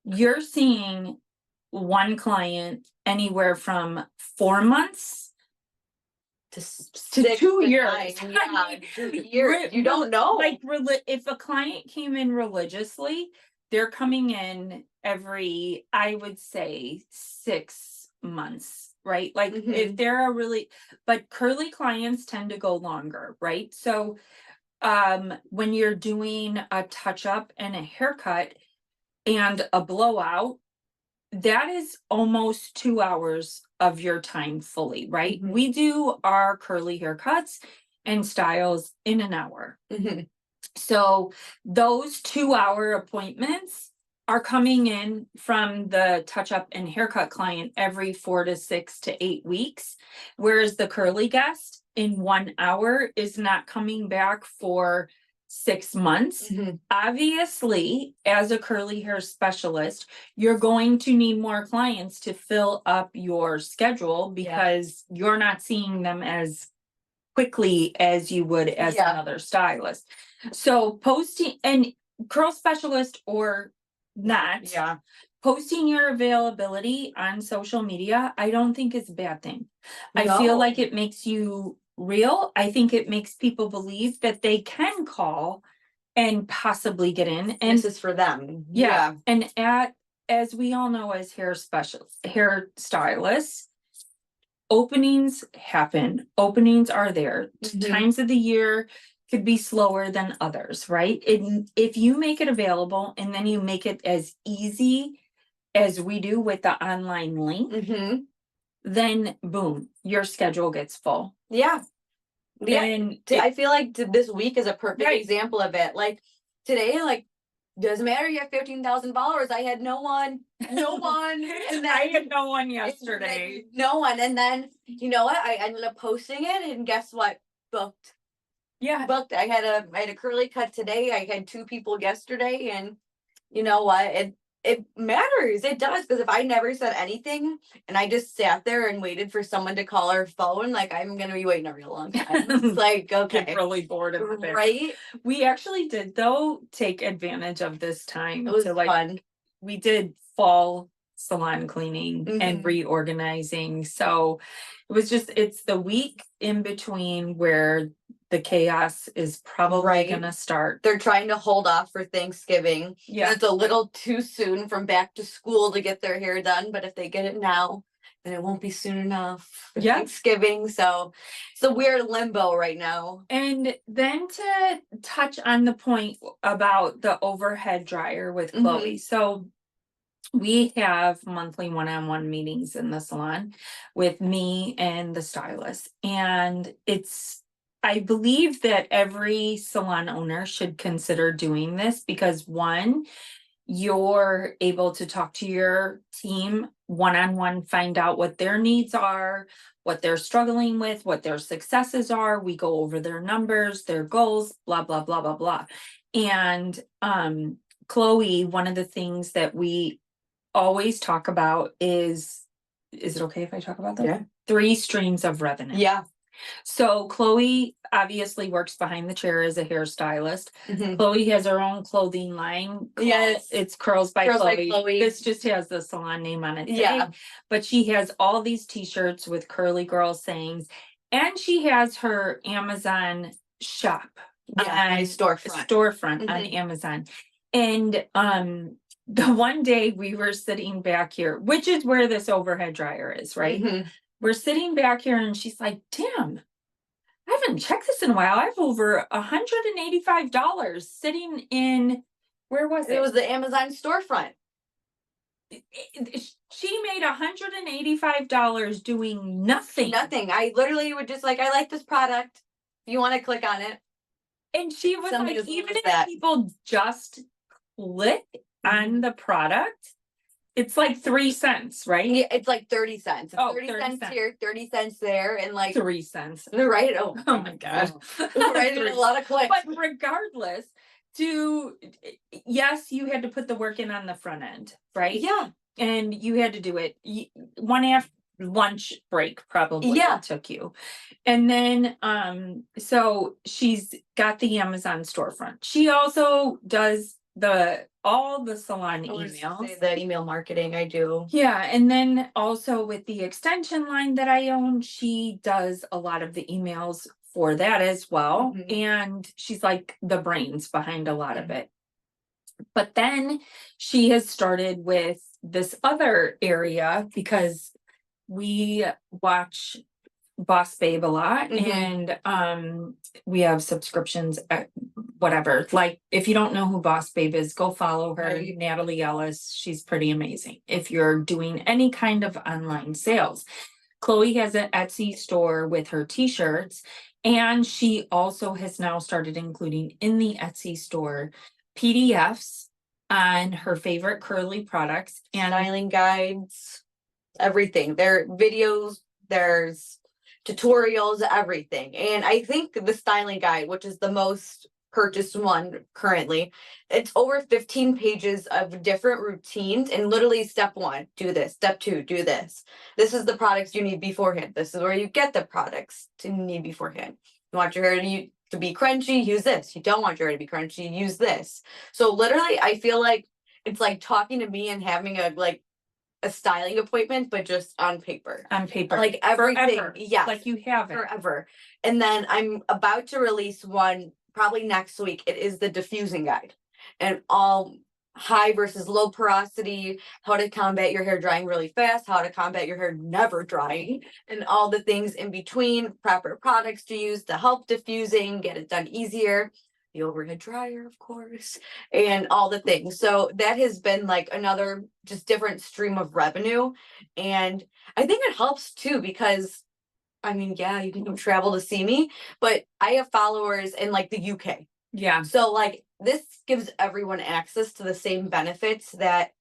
Speaker 1: you're seeing one client anywhere from 4 months
Speaker 2: to
Speaker 1: to 2 years.
Speaker 2: 9,
Speaker 1: I
Speaker 2: yeah,
Speaker 1: mean,
Speaker 2: 2 years. You don't know.
Speaker 1: Like, if a client came in religiously, they're coming in every, I would say, 6 months, right? Like, if they're a really, but curly clients tend to go longer, right? So, when you're doing a touch up and a haircut and a blowout, that is almost 2 hours of your time fully, right? We do our curly haircuts and styles in an hour. So those 2-hour appointments are coming in from the touch up and haircut client every 4 to 6 to 8 weeks, whereas the curly guest in 1 hour is not coming back for 6 months. Obviously, as a curly hair specialist, you're going to need more clients to fill up your schedule because you're not seeing them as quickly as you would as another stylist. So posting, and curl specialist or not, posting your availability on social media, I don't think is a bad thing. I feel like it makes you real. I think it makes people believe that they can call and possibly get in. And
Speaker 2: this is for them.
Speaker 1: And as we all know, as hair stylists, openings happen. Openings are there. Times of the year could be slower than others, right? If you make it available and then you make it as easy as we do with the online link, then boom, your schedule gets full. And
Speaker 2: I feel like this week is a perfect example of it. Like today, like doesn't matter. You have 15,000 followers. I had no one, and then
Speaker 1: I had no one yesterday.
Speaker 2: No one, and then you know what? I ended up posting it, and guess what? Booked. Booked. I had a curly cut today. I had 2 people yesterday, and you know what? It matters. It does, because if I never said anything and I just sat there and waited for someone to call our phone, like I'm gonna be waiting a real long time. It's like, okay,
Speaker 1: get really bored of it,
Speaker 2: right?
Speaker 1: We actually did though take advantage of this time.
Speaker 2: It was fun.
Speaker 1: We did fall salon cleaning and reorganizing. So it was it's the week in between where the chaos is probably gonna start.
Speaker 2: They're trying to hold off for Thanksgiving. It's a little too soon from back to school to get their hair done, but if they get it now, then it won't be soon enough for Thanksgiving. So it's a weird limbo right now.
Speaker 1: And then to touch on the point about the overhead dryer with Chloe. So we have monthly one-on-one meetings in the salon with me and the stylist. And I believe that every salon owner should consider doing this because one, you're able to talk to your team one-on-one, find out what their needs are, what they're struggling with, what their successes are. We go over their numbers, their goals, blah, blah, blah, blah, blah. And Chloe, one of the things that we always talk about is it okay if I talk about that? 3 streams of revenue. So Chloe obviously works behind the chair as a hairstylist. Chloe has her own clothing line. It's Curls by Chloe. This just has the salon name on it today. But she has all these t-shirts with curly girl sayings, and she has her Amazon shop. Storefront on Amazon. And the one day we were sitting back here, which is where this overhead dryer is, right? We're sitting back here and she's like, damn, I haven't checked this in a while. I have over $185 sitting in, where was it?
Speaker 2: It was the Amazon storefront.
Speaker 1: She made $185 doing nothing.
Speaker 2: I literally would just like, I like this product. If you want to click on it.
Speaker 1: And she was like, even if people just click on the product, it's like 3 cents, right?
Speaker 2: Yeah, it's like 30 cents.
Speaker 1: Oh,
Speaker 2: 30
Speaker 1: 30
Speaker 2: cents
Speaker 1: cents.
Speaker 2: here, 30 cents there, and like
Speaker 1: 3 cents.
Speaker 2: right. Oh,
Speaker 1: Oh my God.
Speaker 2: right. A lot of clicks.
Speaker 1: But regardless, yes, you had to put the work in on the front end, right?
Speaker 2: Yeah.
Speaker 1: And you had to do it one after lunch break, probably.
Speaker 2: Yeah.
Speaker 1: It took you. And then so she's got the Amazon storefront. She also does all the salon emails.
Speaker 2: The email marketing I do.
Speaker 1: Yeah, and then also with the extension line that I own, she does a lot of the emails for that as well.
Speaker 2: Mhm.
Speaker 1: And she's like the brains behind a lot of it. But then she has started with this other area because we watch Boss Babe a lot,
Speaker 2: Mhm.
Speaker 1: and we have subscriptions at whatever. Like, if you don't know who Boss Babe is, go follow her.
Speaker 2: Right.
Speaker 1: Natalie Ellis, she's pretty amazing if you're doing any kind of online sales. Chloe has an Etsy store with her t-shirts, and she also has now started including in the Etsy store PDFs on her favorite curly products and
Speaker 2: Styling guides, everything. There are videos, there's tutorials, everything. And I think the styling guide, which is the most purchased one currently, it's over 15 pages of different routines, and literally step 1, do this, step 2, do this. This is the products you need beforehand. This is where you get the products you need beforehand. You want your hair to be crunchy, use this. You don't want your hair to be crunchy, use this. So literally I feel like it's like talking to me and having a styling appointment, but just on paper. Like everything.
Speaker 1: forever.
Speaker 2: Yes.
Speaker 1: Like you have it.
Speaker 2: Forever. And then I'm about to release one probably next week. It is the diffusing guide, and all high versus low porosity, how to combat your hair drying really fast, how to combat your hair never drying, and all the things in between, proper products to use to help diffusing, get it done easier. The overhead dryer, of course, and all the things. So that has been like another just different stream of revenue. And I think it helps too, because I mean, yeah, you can travel to see me, but I have followers in like the UK.
Speaker 1: Yeah.
Speaker 2: So like this gives everyone access to the same benefits that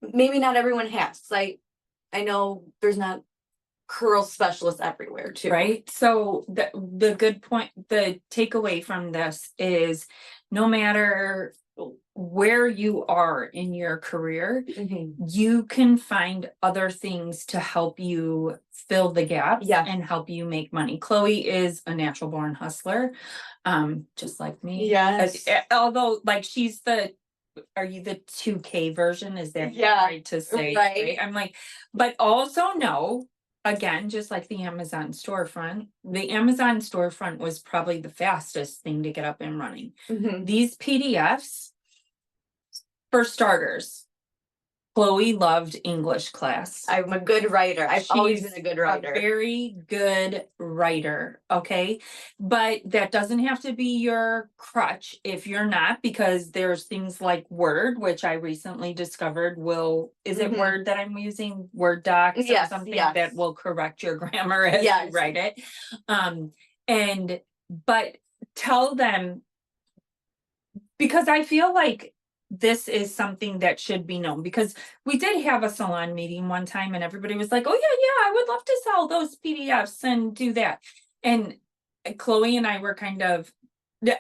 Speaker 2: maybe not everyone has. Like I know there's not curl specialists everywhere too.
Speaker 1: Right. So the good point, the takeaway from this is no matter where you are in your career, you can find other things to help you fill the gaps and help you make money. Chloe is a natural born hustler, just like me.
Speaker 2: Yes.
Speaker 1: Although like are you the 2K version? Is that right to say?
Speaker 2: Right.
Speaker 1: I'm like, but also no. Again, just like the Amazon storefront was probably the fastest thing to get up and running. These PDFs, for starters, Chloe loved English class.
Speaker 2: I'm a good writer. I've always been a good writer.
Speaker 1: A very good writer, okay? But that doesn't have to be your crutch if you're not, because there's things like Word, which I recently discovered is it Word that I'm using? Word docs or something that will correct your grammar as you write it. But tell them, because I feel like this is something that should be known, because we did have a salon meeting one time and everybody was like, oh yeah, I would love to sell those PDFs and do that. And Chloe and I were kind of,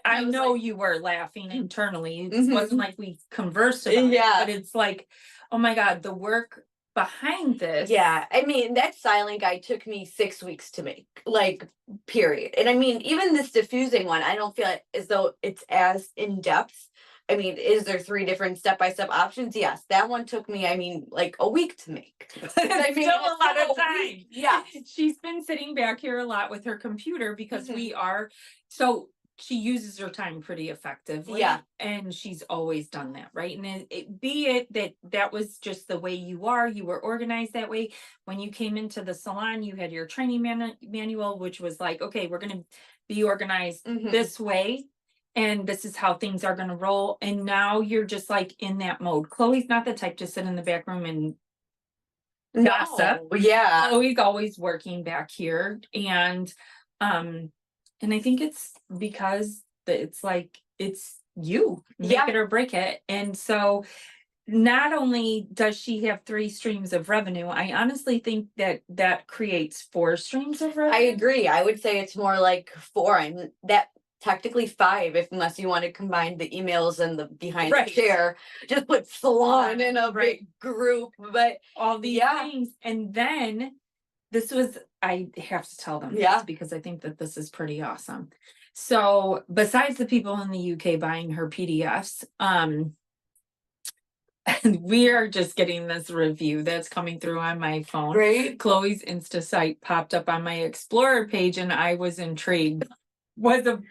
Speaker 1: I know you were laughing internally. It wasn't like we conversed about it, but it's like, oh my God, the work behind this.
Speaker 2: Yeah, I mean, that styling guide took me 6 weeks to make, like, period. And I mean, even this diffusing one, I don't feel as though it's as in depth. I mean, is there 3 different step-by-step options? Yes, that one took me, I mean, like a week to make.
Speaker 1: I mean, still a lot of time.
Speaker 2: Week. Yeah.
Speaker 1: She's been sitting back here a lot with her computer because so she uses her time pretty effectively.
Speaker 2: Yeah.
Speaker 1: And she's always done that, right? And be it that was just the way you were organized that way. When you came into the salon, you had your training manual, which was like, okay, we're going to be organized this way. And this is how things are going to roll. And now you're just like in that mode. Chloe's not the type to sit in the back room and gossip.
Speaker 2: Yeah.
Speaker 1: Chloe's always working back here. And I think it's because it's like, it's you make
Speaker 2: Yeah.
Speaker 1: it or break it. And so not only does she have 3 streams of revenue, I honestly think that that creates 4 streams of
Speaker 2: I
Speaker 1: revenue.
Speaker 2: agree. I would say it's more like 4, and that technically 5, if unless you want to combine the emails and the behind
Speaker 1: Right.
Speaker 2: the chair. Just put salon in a
Speaker 1: Right.
Speaker 2: big group. But
Speaker 1: All these
Speaker 2: Yeah.
Speaker 1: things. And then this was, I have to tell them
Speaker 2: Yeah.
Speaker 1: this because I think that this is pretty awesome. So besides the people in the UK buying her PDFs, we are just getting this review that's coming through on my phone.
Speaker 2: Right.
Speaker 1: Chloe's Insta site popped up on my Explorer page and I was intrigued. Was a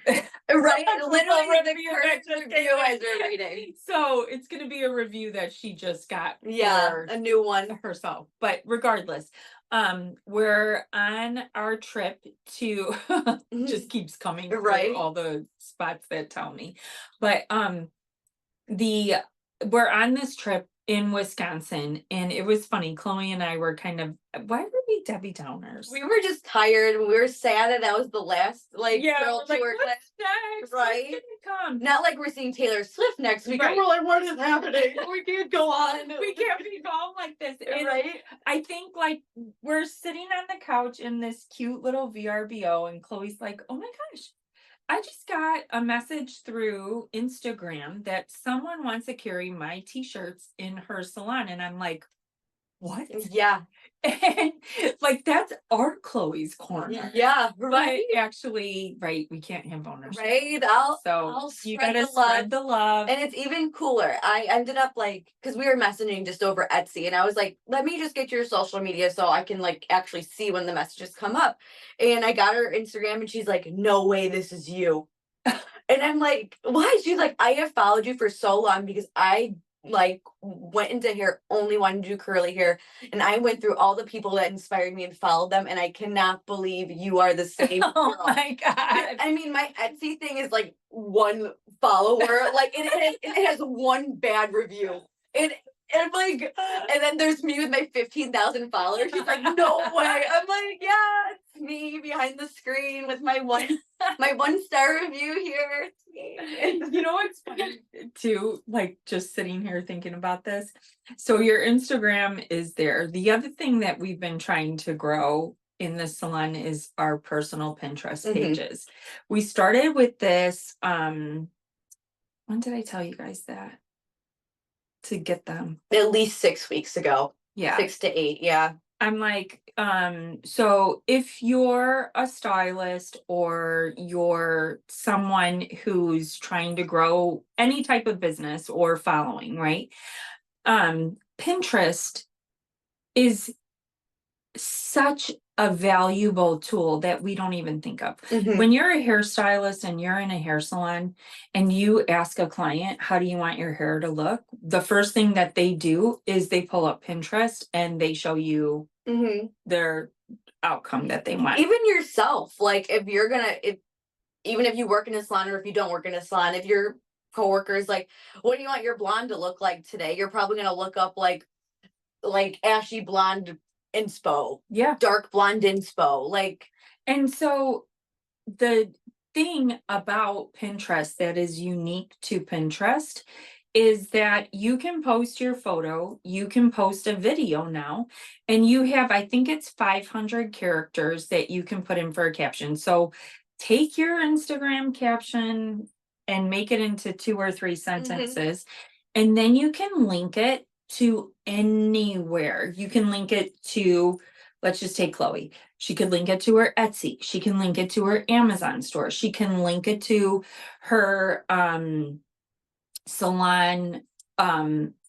Speaker 2: Right.
Speaker 1: a
Speaker 2: Literally the
Speaker 1: review
Speaker 2: current
Speaker 1: that just
Speaker 2: review
Speaker 1: came
Speaker 2: as
Speaker 1: in.
Speaker 2: we're reading.
Speaker 1: So it's gonna be a review that she just got
Speaker 2: Yeah,
Speaker 1: for
Speaker 2: a new one.
Speaker 1: herself. But regardless, we're on our trip to just keeps coming through
Speaker 2: Right.
Speaker 1: all the spots that tell me. But the we're on this trip in Wisconsin, and it was funny. Chloe and I were kind of, why were we Debbie Downers?
Speaker 2: We were just tired. We were sad that that was the last girl
Speaker 1: we're like,
Speaker 2: tour.
Speaker 1: what's next?
Speaker 2: Right.
Speaker 1: What's gonna come?
Speaker 2: Not like we're seeing Taylor Swift next week.
Speaker 1: Right.
Speaker 2: And we're like, what is happening? We can't go on.
Speaker 1: We can't be going like this. And
Speaker 2: Right.
Speaker 1: I think like we're sitting on the couch in this cute little VRBO, and Chloe's like, oh my gosh, I just got a message through Instagram that someone wants to carry my t-shirts in her salon. And I'm like, what?
Speaker 2: Yeah.
Speaker 1: And like, that's our Chloe's corner.
Speaker 2: Yeah.
Speaker 1: But
Speaker 2: Right.
Speaker 1: actually, right, we can't have ownership.
Speaker 2: Right.
Speaker 1: So you
Speaker 2: spread
Speaker 1: gotta
Speaker 2: the love.
Speaker 1: spread the love.
Speaker 2: And it's even cooler. I ended up because we were messaging just over Etsy, and I was like, let me just get your social media so I can actually see when the messages come up. And I got her Instagram, and she's like, no way, this is you. And I'm like, why? She's like, I have followed you for so long because I went into hair, only wanted to do curly hair, and I went through all the people that inspired me and followed them, and I cannot believe you are the same girl.
Speaker 1: Oh my God.
Speaker 2: I mean, my Etsy thing is 1 follower, it has 1 bad review. And I'm like, and then there's me with my 15,000 followers. She's like, no way. I'm like, yeah, it's me behind the screen with my 1-star review here. It's me.
Speaker 1: You know what's funny too, like just sitting here thinking about this. So your Instagram is there. The other thing that we've been trying to grow in the salon is our personal Pinterest pages. We started with this, when did I tell you guys that? To get them.
Speaker 2: At least 6 weeks ago.
Speaker 1: Yeah.
Speaker 2: 6 to 8, yeah.
Speaker 1: I'm like, so if you're a stylist or you're someone who's trying to grow any type of business or following, right? Pinterest is such a valuable tool that we don't even think of. When you're a hairstylist and you're in a hair salon and you ask a client, how do you want your hair to look? The first thing that they do is they pull up Pinterest and they show you their outcome that they want.
Speaker 2: Even yourself, if you're gonna, even if you work in a salon or if you don't work in a salon, if your coworkers what do you want your blonde to look like today? You're probably gonna look up like ashy blonde inspo, dark blonde inspo,
Speaker 1: and so the thing about Pinterest that is unique to Pinterest is that you can post your photo, you can post a video now, and you have, I think it's 500 characters that you can put in for a caption. So take your Instagram caption and make it into 2 or 3 sentences, and then you can link it to anywhere. You can link it to, let's just take Chloe. She could link it to her Etsy. She can link it to her Amazon store. She can link it to her salon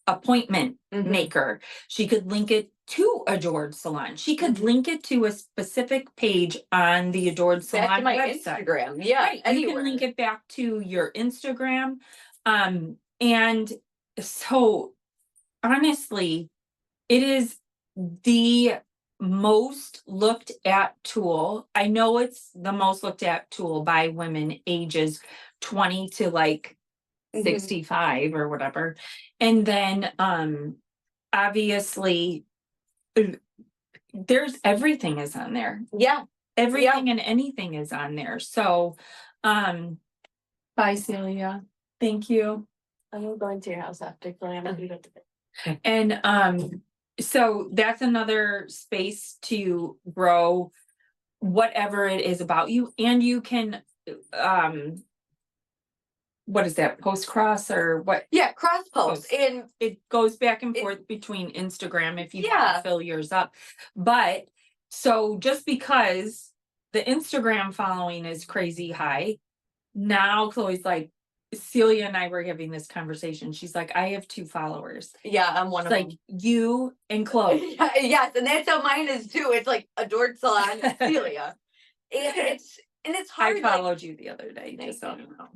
Speaker 1: appointment maker. She could link it to Adored Salon. She could link it to a specific page on the Adored Salon
Speaker 2: back to my
Speaker 1: website.
Speaker 2: Instagram. Yeah,
Speaker 1: right. You can link it back to your Instagram. And so honestly, it is the most looked at tool. I know it's the most looked at tool by women ages 20 to 65 or whatever. And then obviously there's everything is on there.
Speaker 2: Yeah.
Speaker 1: Everything and anything is on there. So bye Celia. Thank you.
Speaker 3: I'm going to your house after going to do that.
Speaker 1: And so that's another space to grow whatever it is about you, and you can what is that, post cross or what?
Speaker 2: Yeah, cross posts and
Speaker 1: It goes back and forth between Instagram if you want
Speaker 2: Yeah.
Speaker 1: to fill yours up. But so just because the Instagram following is crazy high, now Chloe's like, Celia and I were having this conversation. She's like, I have 2 followers.
Speaker 2: yeah, I'm one
Speaker 1: It's
Speaker 2: of
Speaker 1: like
Speaker 2: them.
Speaker 1: you and Chloe.
Speaker 2: Yes, and that's how mine is too. It's like Adored Salon, Celia. And it's hard.
Speaker 1: I followed you the other day, just so you know.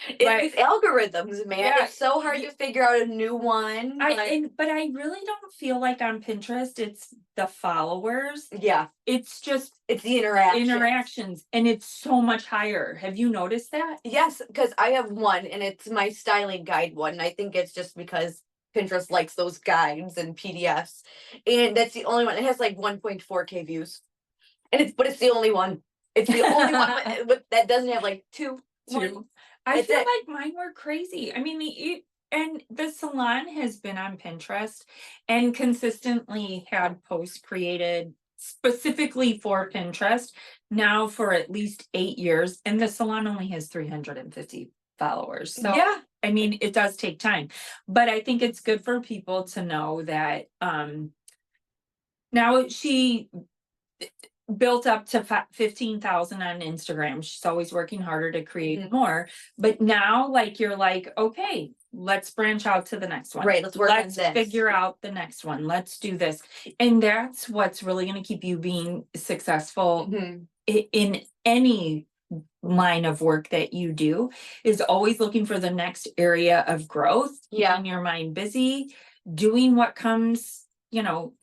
Speaker 2: It's algorithms, man.
Speaker 1: Yeah,
Speaker 2: It's so hard to figure out a new one.
Speaker 1: But I really don't feel like on Pinterest it's the followers.
Speaker 2: Yeah,
Speaker 1: It's just
Speaker 2: it's the
Speaker 1: interactions, and it's so much higher. Have you noticed that?
Speaker 2: Yes, because I have one, and it's my styling guide one. And I think it's just because Pinterest likes those guides and PDFs, and that's the only one. It has like 1.4K views, and but it's the only one. It's the only one that doesn't have like two.
Speaker 1: I feel like mine were crazy. I mean, and the salon has been on Pinterest and consistently had posts created specifically for Pinterest now for at least 8 years, and the salon only has 350 followers. So
Speaker 2: Yeah,
Speaker 1: I mean, it does take time, but I think it's good for people to know that now she built up to 15,000 on Instagram. She's always working harder to create more, but now like you're like, okay, let's branch out to the next one.
Speaker 2: right. Let's
Speaker 1: figure out the next one. Let's do this. And that's what's really going to keep you being successful in any line of work that you do, is always looking for the next area of growth.
Speaker 2: Yeah.
Speaker 1: Keeping your mind busy, doing what comes, you know,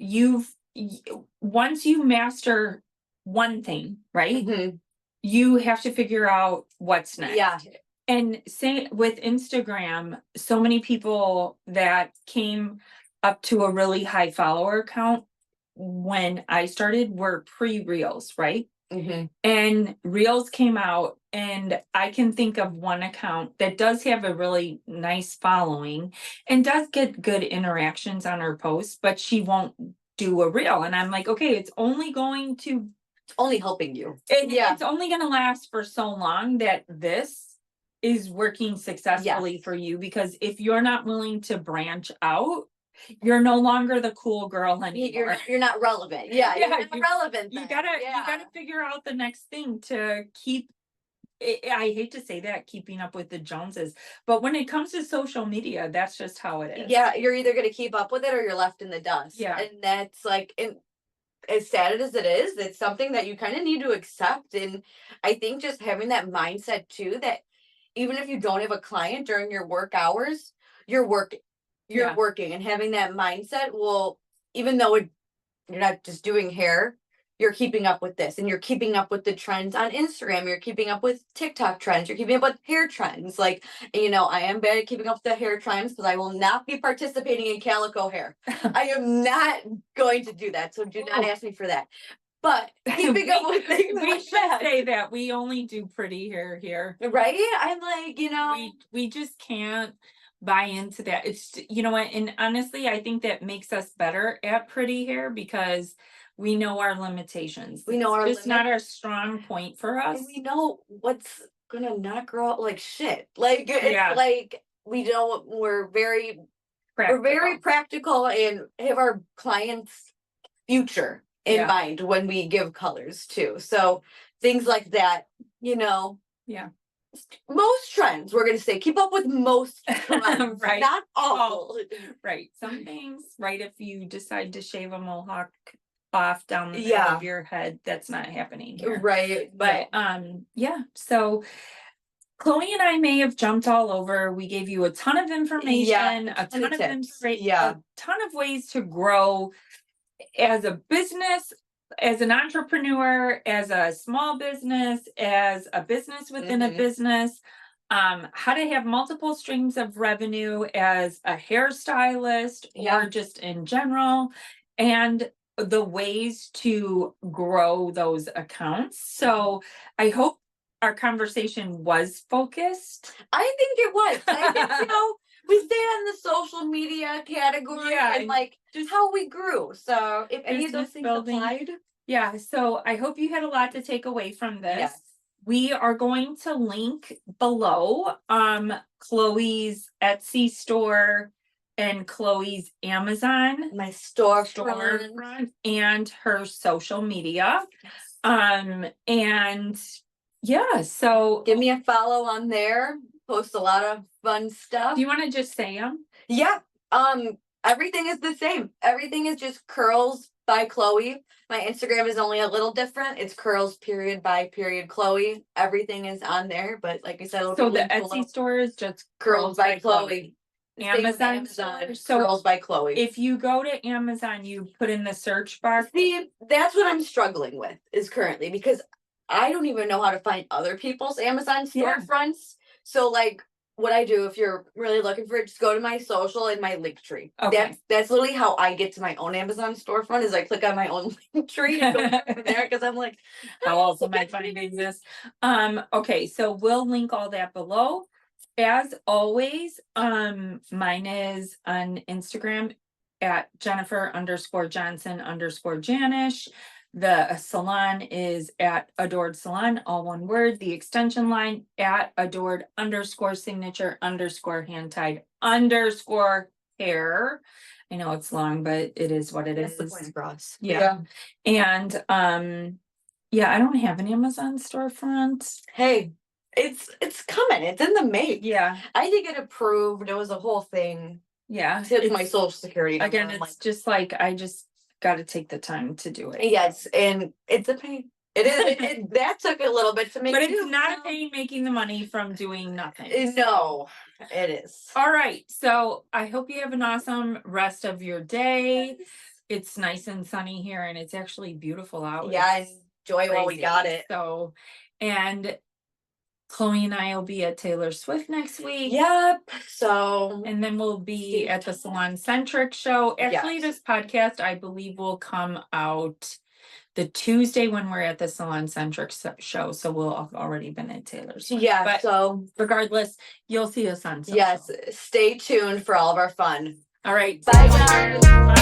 Speaker 1: once you master one thing, right? You have to figure out what's next.
Speaker 2: Yeah.
Speaker 1: And say with Instagram, so many people that came up to a really high follower count when I started were pre-reels, right? And reels came out, and I can think of one account that does have a really nice following and does get good interactions on her posts, but she won't do a reel. And I'm like, okay, it's only
Speaker 2: helping you.
Speaker 1: It's only going to last for so long that this is working successfully for you, because if you're not willing to branch out, you're no longer the cool girl anymore.
Speaker 2: You're not relevant. Yeah, you're not relevant.
Speaker 1: You gotta figure out the next thing to keep. I hate to say that, keeping up with the Joneses, but when it comes to social media, that's just how it is.
Speaker 2: Yeah, you're either gonna keep up with it or you're left in the dust.
Speaker 1: Yeah,
Speaker 2: and that's like, and as sad as it is, it's something that you kind of need to accept. And I think just having that mindset too, that even if you don't have a client during your work hours, you're working. And having that mindset will, even though you're not just doing hair, you're keeping up with this, and you're keeping up with the trends on Instagram. You're keeping up with TikTok trends. You're keeping up with hair trends. Like, you know, I am bad at keeping up with the hair trends because I will not be participating in calico hair. I am not going to do that. So do not ask me for that. But keeping up with things
Speaker 1: we should say that we only do pretty hair here,
Speaker 2: right? I'm like, you know,
Speaker 1: we just can't buy into that. It's, you know what, and honestly, I think that makes us better at pretty hair because we know our limitations.
Speaker 2: We know
Speaker 1: it's not our strong point for us.
Speaker 2: And we know what's gonna not grow out like shit. Like it's like we know we're very practical and have our clients' future in mind when we give colors too. So things like that, you know.
Speaker 1: Yeah.
Speaker 2: Most trends, we're gonna say, keep up with most trends,
Speaker 1: right?
Speaker 2: Not all.
Speaker 1: Right. Some things, right? If you decide to shave a mohawk off down the middle of your head, that's not happening here.
Speaker 2: Right.
Speaker 1: But so Chloe and I may have jumped all over. We gave you a ton of information, a ton of information, a ton of ways to grow as a business, as an entrepreneur, as a small business, as a business within a business, how to have multiple streams of revenue as a hairstylist or just in general, and the ways to grow those accounts. So I hope our conversation was focused.
Speaker 2: I think it was. I think, we stay on the social media category
Speaker 1: Yeah,
Speaker 2: and like just how we grew. So if any of those
Speaker 1: Business
Speaker 2: things
Speaker 1: building.
Speaker 2: applied,
Speaker 1: Yeah, so I hope you had a lot to take away from this.
Speaker 2: yes.
Speaker 1: We are going to link below Chloe's Etsy store and Chloe's Amazon
Speaker 2: My storefront.
Speaker 1: storefront and her social media. And yeah, so
Speaker 2: Give me a follow on there. Post a lot of fun stuff.
Speaker 1: do you want to just say them?
Speaker 2: Yeah. Everything is the same. Everything is just curls by Chloe. My Instagram is only a little different. It's curls by Chloe. Everything is on there, but like I said, it'll
Speaker 1: So
Speaker 2: be
Speaker 1: the
Speaker 2: linked below.
Speaker 1: Etsy store is just
Speaker 2: Curls by Chloe. Same with
Speaker 1: Amazon store. So
Speaker 2: Curls by Chloe.
Speaker 1: if you go to Amazon, you put in the search bar.
Speaker 2: See, that's what I'm struggling with is currently because I don't even know how to find other people's Amazon
Speaker 1: Yeah.
Speaker 2: storefronts. So like what I do if you're really looking for it, just go to my social and my link tree.
Speaker 1: Okay.
Speaker 2: That's literally how I get to my own Amazon storefront is I click on my own link tree and go from there because I'm like,
Speaker 1: How else am I finding this? Okay, so we'll link all that below. As always, mine is on Instagram at Jennifer_Johnson_Janish. The salon is at Adored Salon, all one word. The extension line at adored_signature_hand-tied_hair. I know it's long, but it is what it
Speaker 2: that's the
Speaker 1: is.
Speaker 2: point for us.
Speaker 1: Yeah. And yeah, I don't have an Amazon storefront.
Speaker 2: Hey, it's coming. It's in the make.
Speaker 1: Yeah,
Speaker 2: I did get approved. It was a whole thing.
Speaker 1: yeah.
Speaker 2: It's my
Speaker 1: It's-
Speaker 2: social security number.
Speaker 1: Again,
Speaker 2: I'm
Speaker 1: it's just like I just gotta take the time to do it.
Speaker 2: yes, and it's a pain. It is. That took a little bit to make.
Speaker 1: But it's
Speaker 2: too,
Speaker 1: not a
Speaker 2: so-
Speaker 1: pain making the money from doing nothing.
Speaker 2: No, it is.
Speaker 1: All right, so I hope you have an awesome rest of your day. It's nice and sunny here and it's actually beautiful out.
Speaker 2: Yeah,
Speaker 1: It's
Speaker 2: enjoy while we
Speaker 1: crazy.
Speaker 2: got it.
Speaker 1: So, and Chloe and I will be at Taylor Swift next week.
Speaker 2: Yep. So
Speaker 1: And then we'll be at the Salon Centric show. Actually,
Speaker 2: Yes.
Speaker 1: this podcast, I believe, will come out the Tuesday when we're at the Salon Centric show. So we'll have already been at Taylor's.
Speaker 2: yeah.
Speaker 1: But
Speaker 2: So
Speaker 1: regardless, you'll see us on social.
Speaker 2: yes, stay tuned for all of our fun.
Speaker 1: All right.
Speaker 2: Bye, guys.
Speaker 1: Bye.